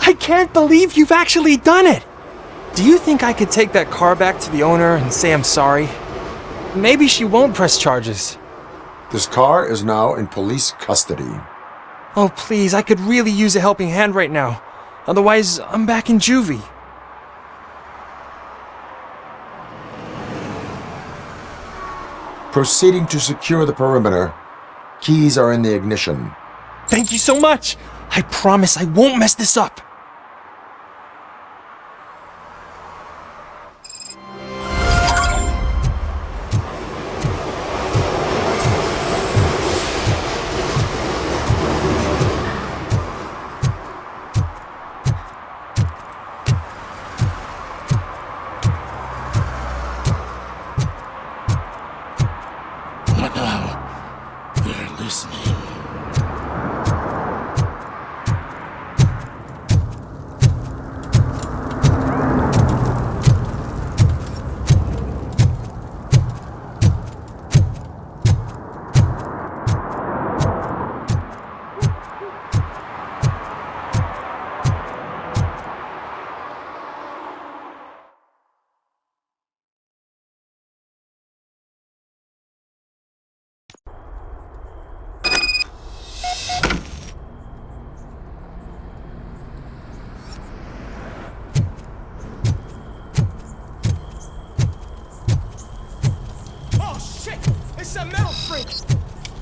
I can't believe you've actually done it! Do you think I could take that car back to the owner and say I'm sorry? Maybe she won't press charges. This car is now in police custody. Oh, please, I could really use a helping hand right now. Otherwise, I'm back in juvie. Proceeding to secure the perimeter. Keys are in the ignition. Thank you so much! I promise I won't mess this up!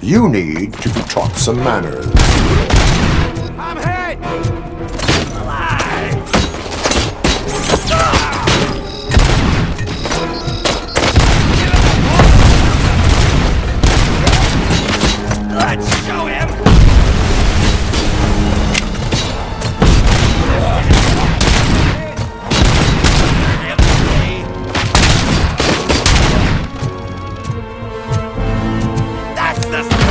You need to be taught some manners. I'm hit! Alive! Let's show him! That's the spirit!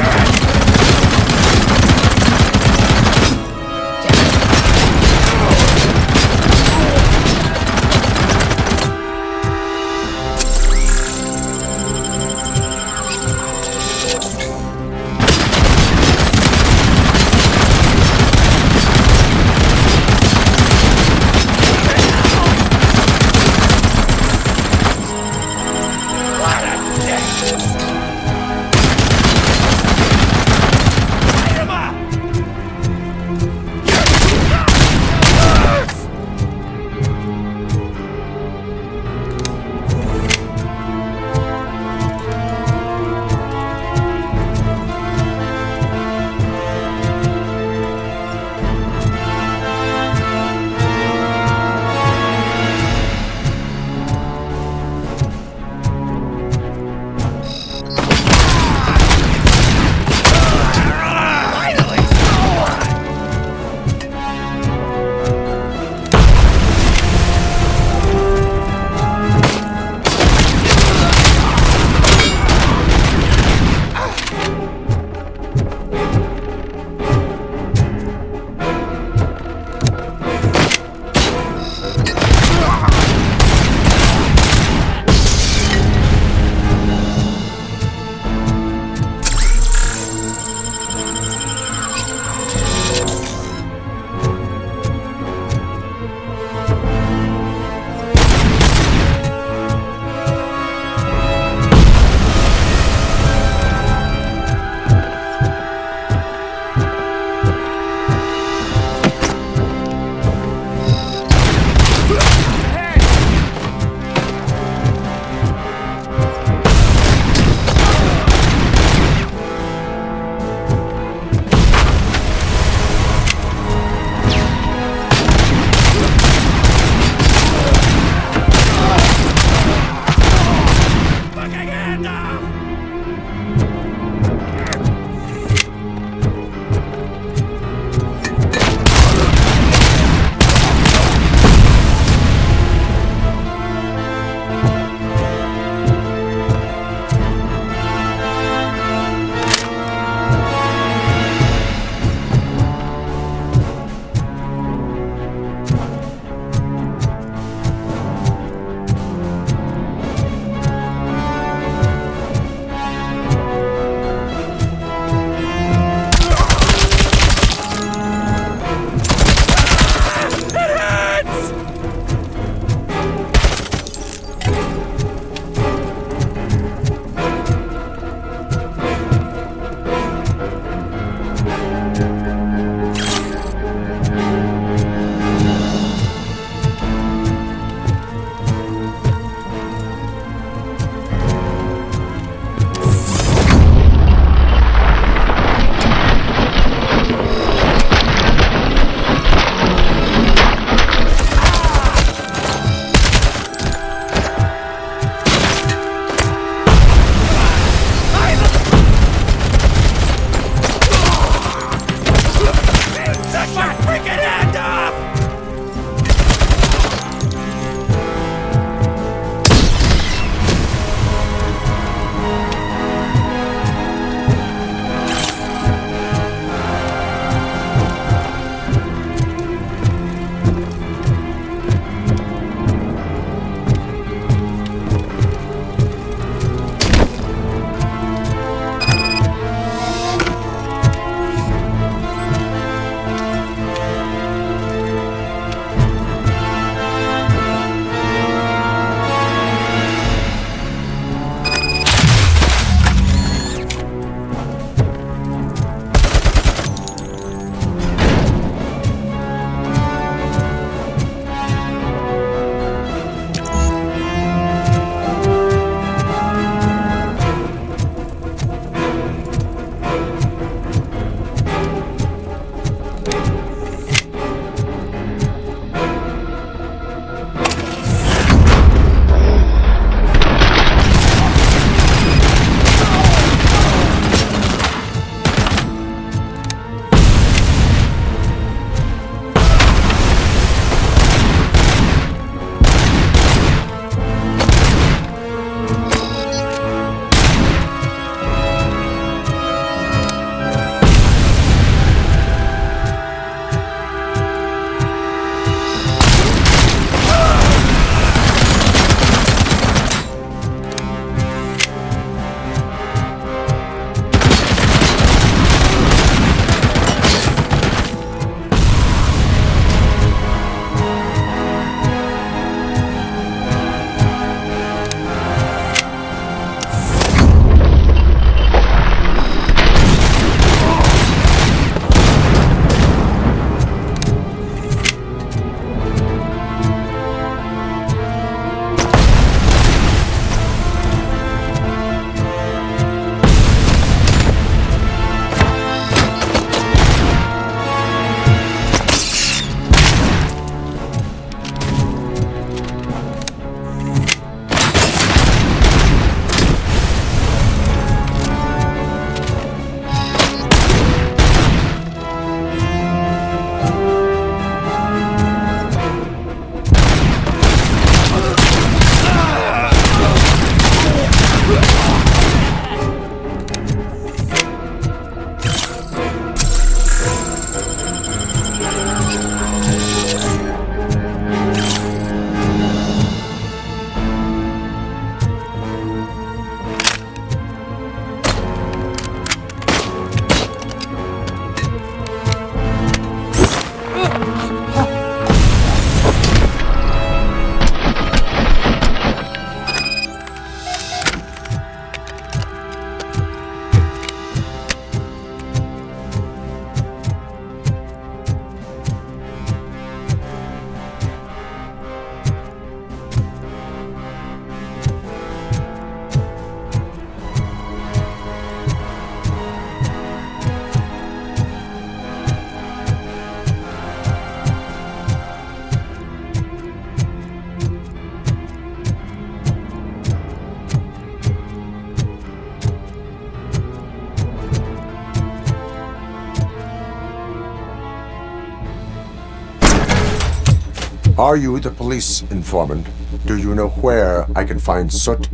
Are you the police informant? Do you know where I can find Soot?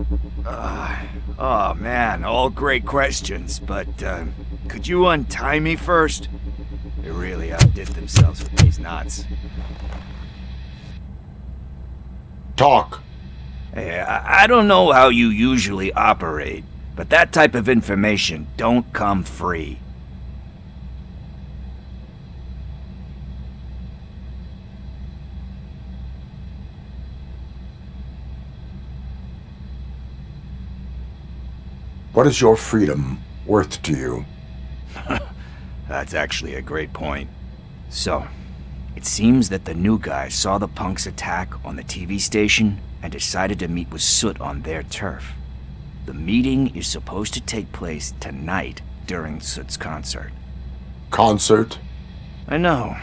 Oh man, all great questions, but could you untie me first? They really outdid themselves with these knots. Talk. Hey, I don't know how you usually operate, but that type of information don't come free. What is your freedom worth to you? That's actually a great point. So, it seems that the new guy saw the punks' attack on the TV station and decided to meet with Soot on their turf. The meeting is supposed to take place tonight during Soot's concert. Concert? I know.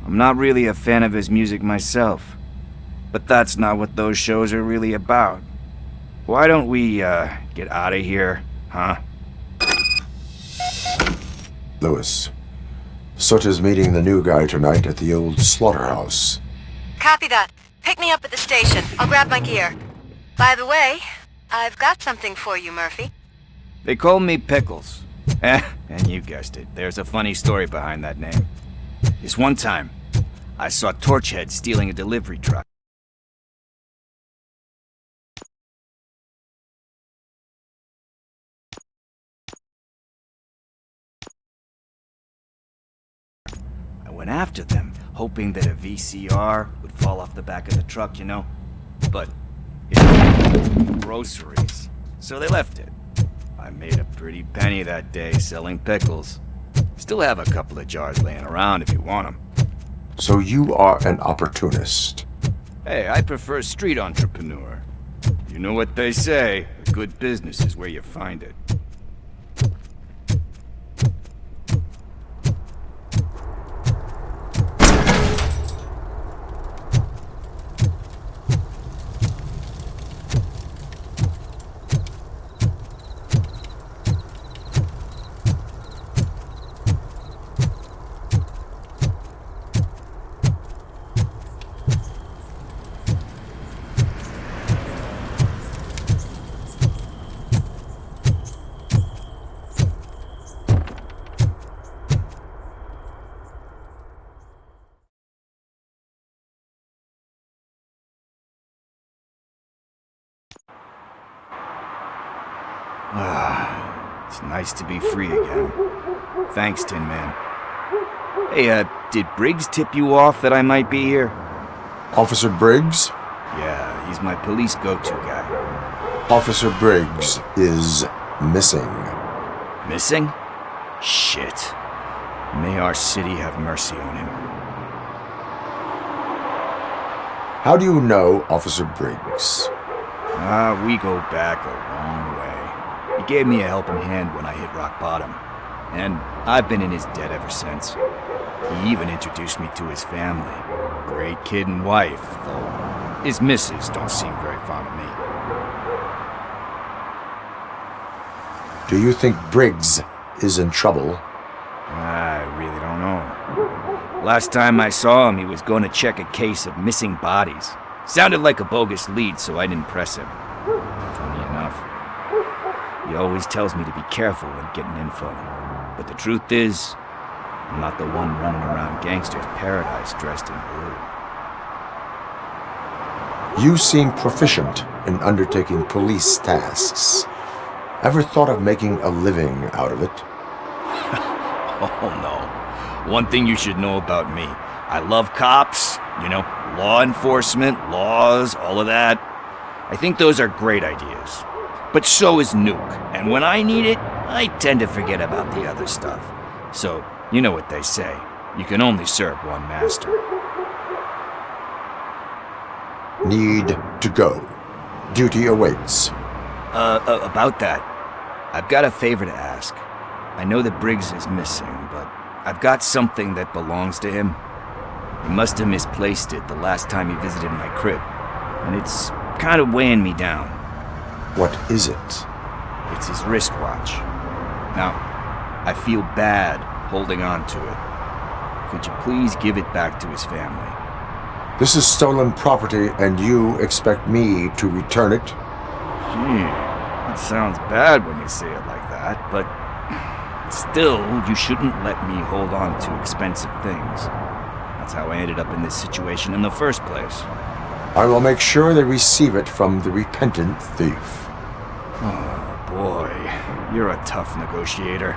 I'm not really a fan of his music myself. But that's not what those shows are really about. Why don't we, get out of here, huh? Lewis, Soot is meeting the new guy tonight at the old slaughterhouse. Copy that. Pick me up at the station. I'll grab my gear. By the way, I've got something for you, Murphy. They call me Pickles. And you guessed it, there's a funny story behind that name. This one time, I saw Torchhead stealing a delivery truck. I went after them, hoping that a VCR would fall off the back of the truck, you know? But it was groceries, so they left it. I made a pretty penny that day selling pickles. Still have a couple of jars laying around if you want them. So you are an opportunist. Hey, I prefer street entrepreneur. You know what they say, a good business is where you find it. It's nice to be free again. Thanks, Tin Man. Hey, did Briggs tip you off that I might be here? Officer Briggs? Yeah, he's my police go-to guy. Officer Briggs is missing. Missing? Shit. May our city have mercy on him. How do you know Officer Briggs? We go back a long way. He gave me a helping hand when I hit rock bottom, and I've been in his debt ever since. He even introduced me to his family. Great kid and wife, though his missus don't seem very fond of me. Do you think Briggs is in trouble? I really don't know. Last time I saw him, he was going to check a case of missing bodies. Sounded like a bogus lead, so I didn't press him. Funny enough. He always tells me to be careful when getting info. But the truth is, I'm not the one running around Gangster's Paradise dressed in blue. You seem proficient in undertaking police tasks. Ever thought of making a living out of it? Oh no. One thing you should know about me. I love cops, you know, law enforcement, laws, all of that. I think those are great ideas. But so is Nuke, and when I need it, I tend to forget about the other stuff. So, you know what they say. You can only serve one master. Need to go. Duty awaits. About that, I've got a favor to ask. I know that Briggs is missing, but I've got something that belongs to him. He must have misplaced it the last time he visited my crib, and it's kind of weighing me down. What is it? It's his wristwatch. Now, I feel bad holding on to it. Could you please give it back to his family? This is stolen property, and you expect me to return it? Gee, that sounds bad when you say it like that, but still, you shouldn't let me hold on to expensive things. That's how I ended up in this situation in the first place. I will make sure they receive it from the repentant thief. Oh boy, you're a tough negotiator.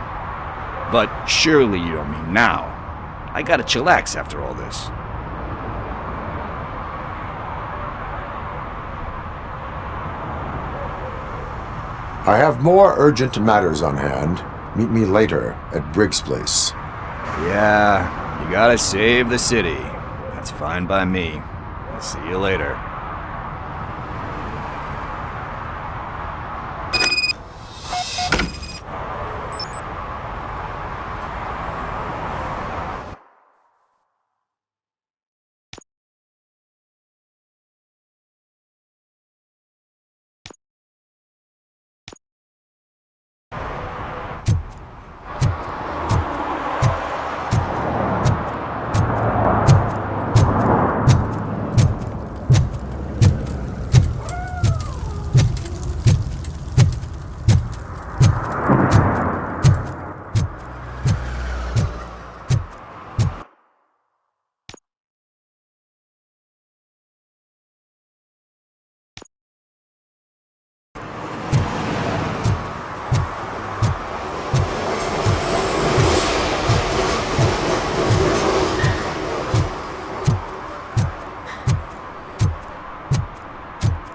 But surely you don't mean now. I gotta chillax after all this. I have more urgent matters on hand. Meet me later at Briggs' place. Yeah, you gotta save the city. That's fine by me. I'll see you later.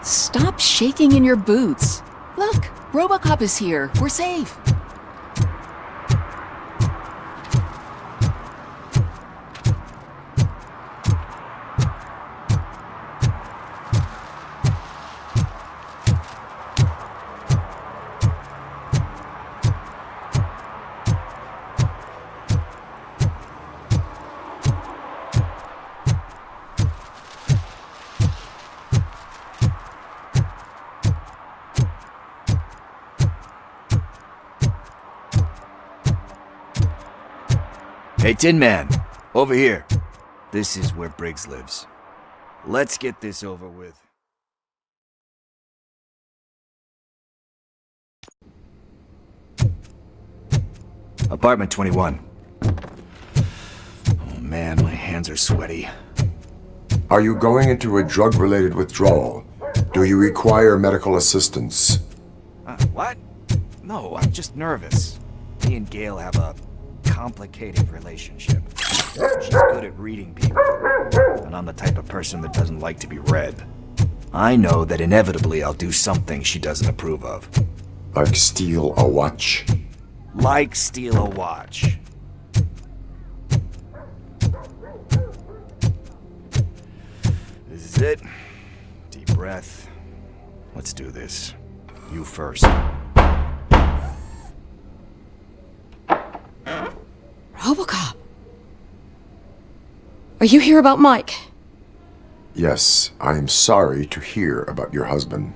Stop shaking in your boots. Look, RoboCop is here. We're safe. Hey, Tin Man, over here. This is where Briggs lives. Let's get this over with. Apartment 21. Oh man, my hands are sweaty. Are you going into a drug-related withdrawal? Do you require medical assistance? What? No, I'm just nervous. Me and Gail have a complicated relationship. She's good at reading people, and I'm the type of person that doesn't like to be read. I know that inevitably I'll do something she doesn't approve of. Like steal a watch? Like steal a watch. This is it. Deep breath. Let's do this. You first. RoboCop! Are you here about Mike? Yes, I am sorry to hear about your husband.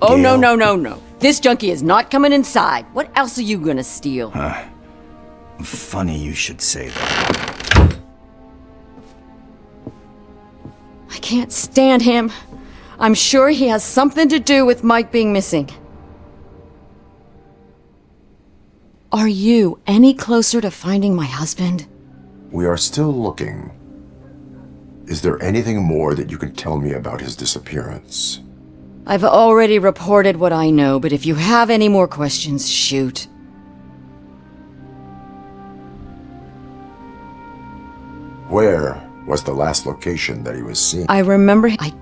Oh, no, no, no, no. This junkie is not coming inside. What else are you gonna steal? Funny you should say that. I can't stand him. I'm sure he has something to do with Mike being missing. Are you any closer to finding my husband? We are still looking. Is there anything more that you can tell me about his disappearance? I've already reported what I know, but if you have any more questions, shoot. Where was the last location that he was seen? I remember I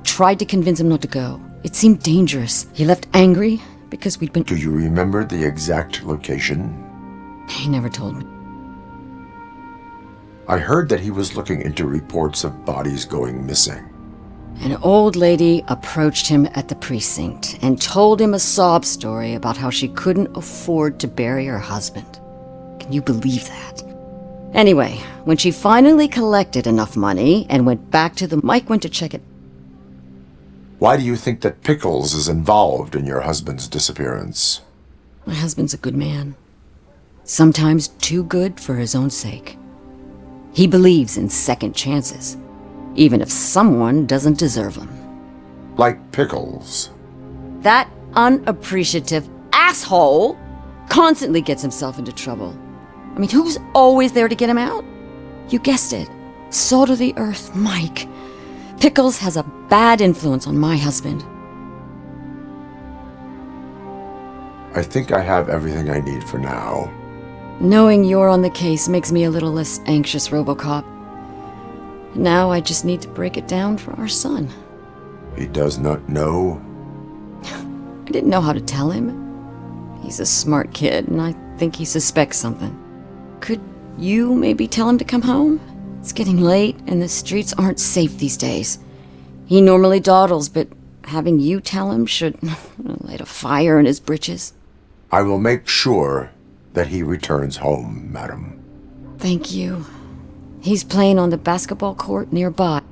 tried to convince him not to go. It seemed dangerous. He left angry because we'd been... Do you remember the exact location? He never told me. I heard that he was looking into reports of bodies going missing. An old lady approached him at the precinct and told him a sob story about how she couldn't afford to bury her husband. Can you believe that? Anyway, when she finally collected enough money and went back to the... Mike went to check it. Why do you think that Pickles is involved in your husband's disappearance? My husband's a good man. Sometimes too good for his own sake. He believes in second chances, even if someone doesn't deserve them. Like Pickles. That unappreciative asshole constantly gets himself into trouble. I mean, who's always there to get him out? You guessed it. Salt of the earth, Mike. Pickles has a bad influence on my husband. I think I have everything I need for now. Knowing you're on the case makes me a little less anxious, RoboCop. Now I just need to break it down for our son. He does not know? I didn't know how to tell him. He's a smart kid, and I think he suspects something. Could you maybe tell him to come home? It's getting late, and the streets aren't safe these days. He normally dawdles, but having you tell him should light a fire in his britches. I will make sure that he returns home, madam. Thank you. He's playing on the basketball court nearby.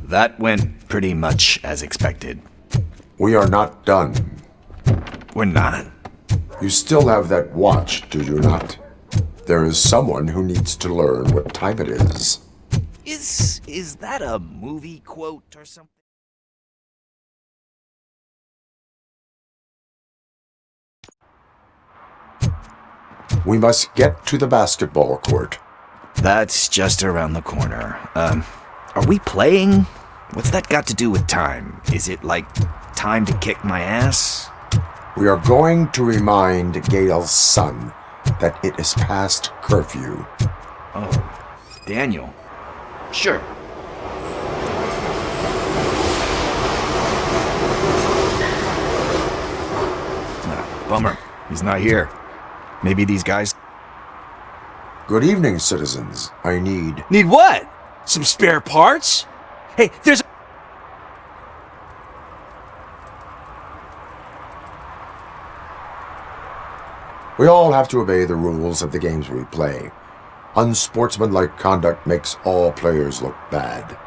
That went pretty much as expected. We are not done. We're not. You still have that watch, do you not? There is someone who needs to learn what time it is. Is that a movie quote or something? We must get to the basketball court. That's just around the corner. Are we playing? What's that got to do with time? Is it like time to kick my ass? We are going to remind Gail's son that it is past curfew. Oh, Daniel. Sure. Bummer. He's not here. Maybe these guys... Good evening, citizens. I need... Need what? Some spare parts? Hey, there's... We all have to obey the rules of the games we play. Unsportsmanlike conduct makes all players look bad.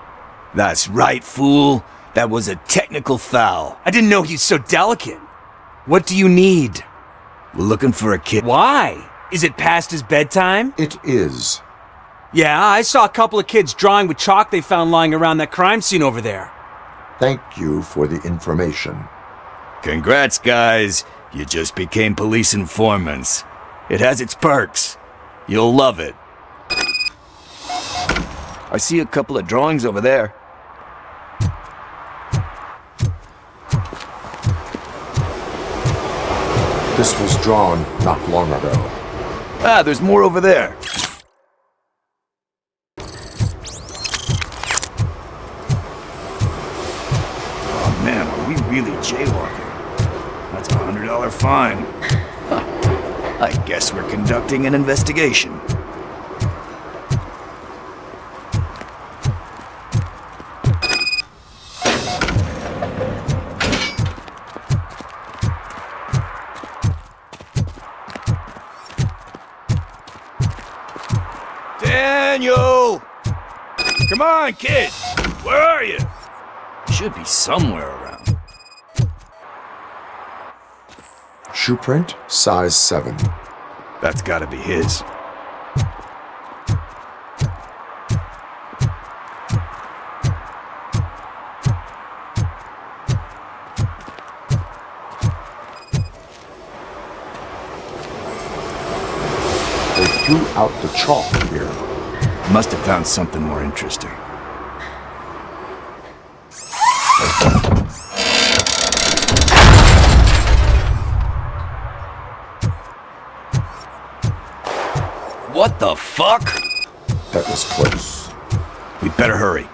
That's right, fool. That was a technical foul. I didn't know he's so delicate. What do you need? We're looking for a kid. Why? Is it past his bedtime? It is. Yeah, I saw a couple of kids drawing with chalk they found lying around that crime scene over there. Thank you for the information. Congrats, guys. You just became police informants. It has its perks. You'll love it. I see a couple of drawings over there. This was drawn not long ago. Ah, there's more over there. Oh man, are we really jaywalking? That's a $100 fine. Huh. I guess we're conducting an investigation. Daniel! Come on, kid! Where are you? Should be somewhere around. Shoe print, size 7. That's gotta be his. They threw out the chalk here. Must have found something more interesting. What the fuck? That was close. We better hurry.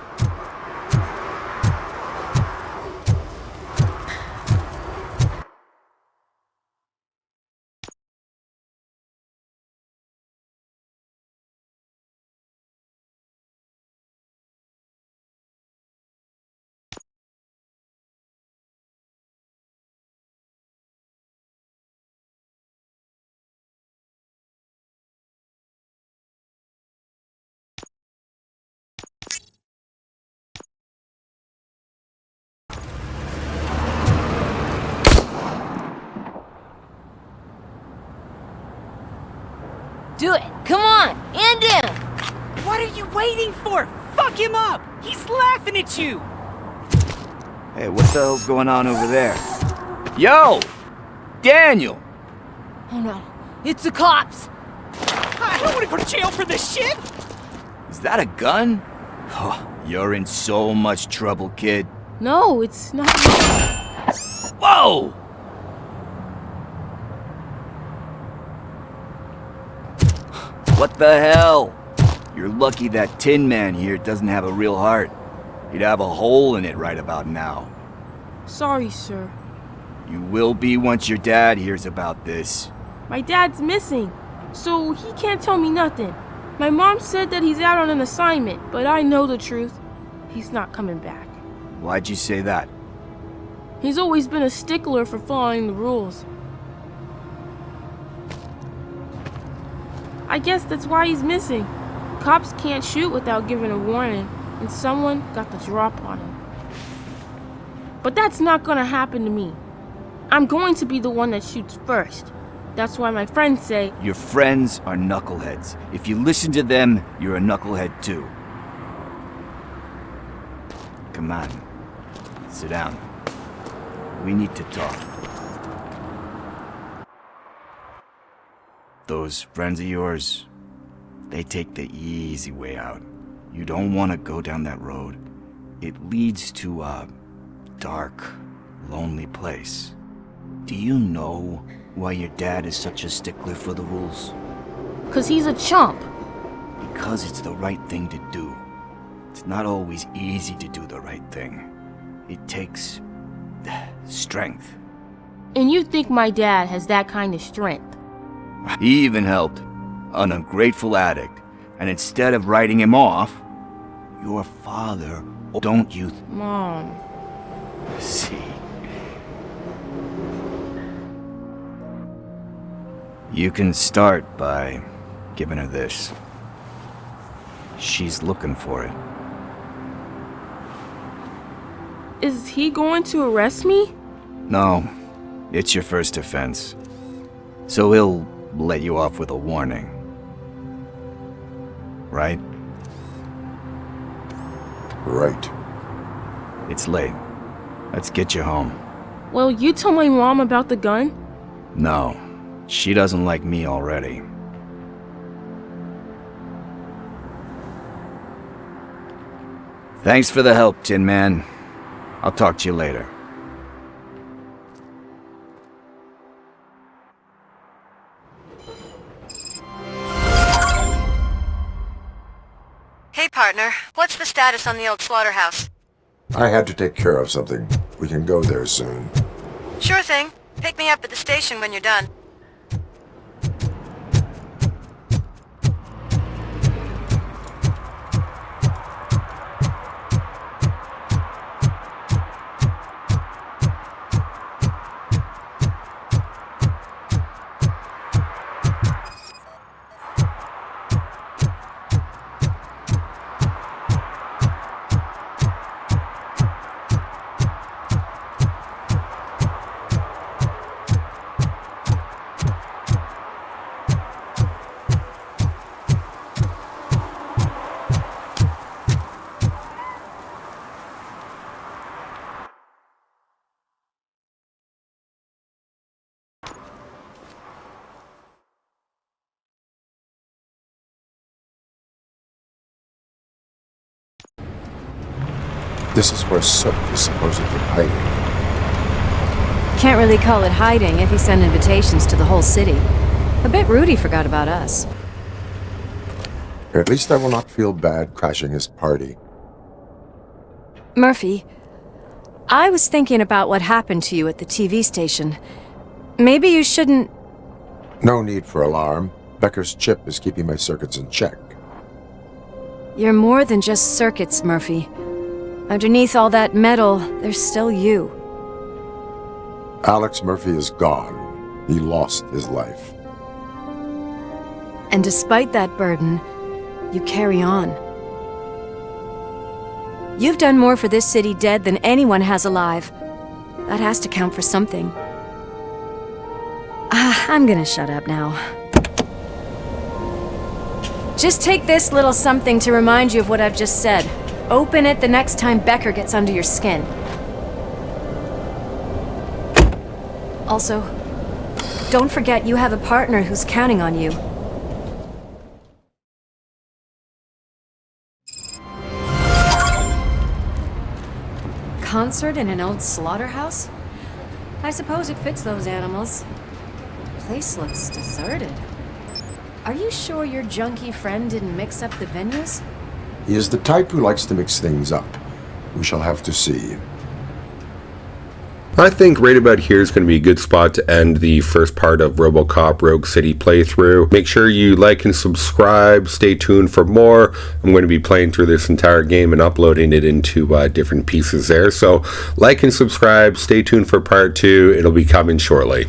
Do it! Come on! End him! What are you waiting for? Fuck him up! He's laughing at you! Hey, what the hell's going on over there? Yo! Daniel! Oh no, it's the cops! I don't want to go to jail for this shit! Is that a gun? Oh, you're in so much trouble, kid. No, it's not. Whoa! What the hell? You're lucky that Tin Man here doesn't have a real heart. He'd have a hole in it right about now. Sorry, sir. You will be once your dad hears about this. My dad's missing, so he can't tell me nothing. My mom said that he's out on an assignment, but I know the truth. He's not coming back. Why'd you say that? He's always been a stickler for following the rules. I guess that's why he's missing. Cops can't shoot without giving a warning, and someone got the drop on him. But that's not gonna happen to me. I'm going to be the one that shoots first. That's why my friends say... Your friends are knuckleheads. If you listen to them, you're a knucklehead too. Come on. Sit down. We need to talk. Those friends of yours, they take the easy way out. You don't want to go down that road. It leads to a dark, lonely place. Do you know why your dad is such a stickler for the rules? 'Cause he's a chump. Because it's the right thing to do. It's not always easy to do the right thing. It takes strength. And you think my dad has that kind of strength? He even helped an ungrateful addict, and instead of writing him off, your father, don't you... Mom. See. You can start by giving her this. She's looking for it. Is he going to arrest me? No, it's your first offense. So he'll let you off with a warning. Right? Right. It's late. Let's get you home. Well, you told my mom about the gun? No, she doesn't like me already. Thanks for the help, Tin Man. I'll talk to you later. Hey, partner. What's the status on the old slaughterhouse? I had to take care of something. We can go there soon. Sure thing. Pick me up at the station when you're done. This is where Sook is supposedly hiding. Can't really call it hiding if he sent invitations to the whole city. A bit rude he forgot about us. At least I will not feel bad crashing his party. Murphy, I was thinking about what happened to you at the TV station. Maybe you shouldn't... No need for alarm. Becker's chip is keeping my circuits in check. You're more than just circuits, Murphy. Underneath all that metal, there's still you. Alex Murphy is gone. He lost his life. And despite that burden, you carry on. You've done more for this city dead than anyone has alive. That has to count for something. I'm gonna shut up now. Just take this little something to remind you of what I've just said. Open it the next time Becker gets under your skin. Also, don't forget you have a partner who's counting on you. Concert in an old slaughterhouse? I suppose it fits those animals. Place looks deserted. Are you sure your junkie friend didn't mix up the venues? He is the type who likes to mix things up. We shall have to see. I think right about here is going to be a good spot to end the first part of RoboCop Rogue City playthrough. Make sure you like and subscribe. Stay tuned for more. I'm going to be playing through this entire game and uploading it into different pieces there. So like and subscribe. Stay tuned for part 2. It'll be coming shortly.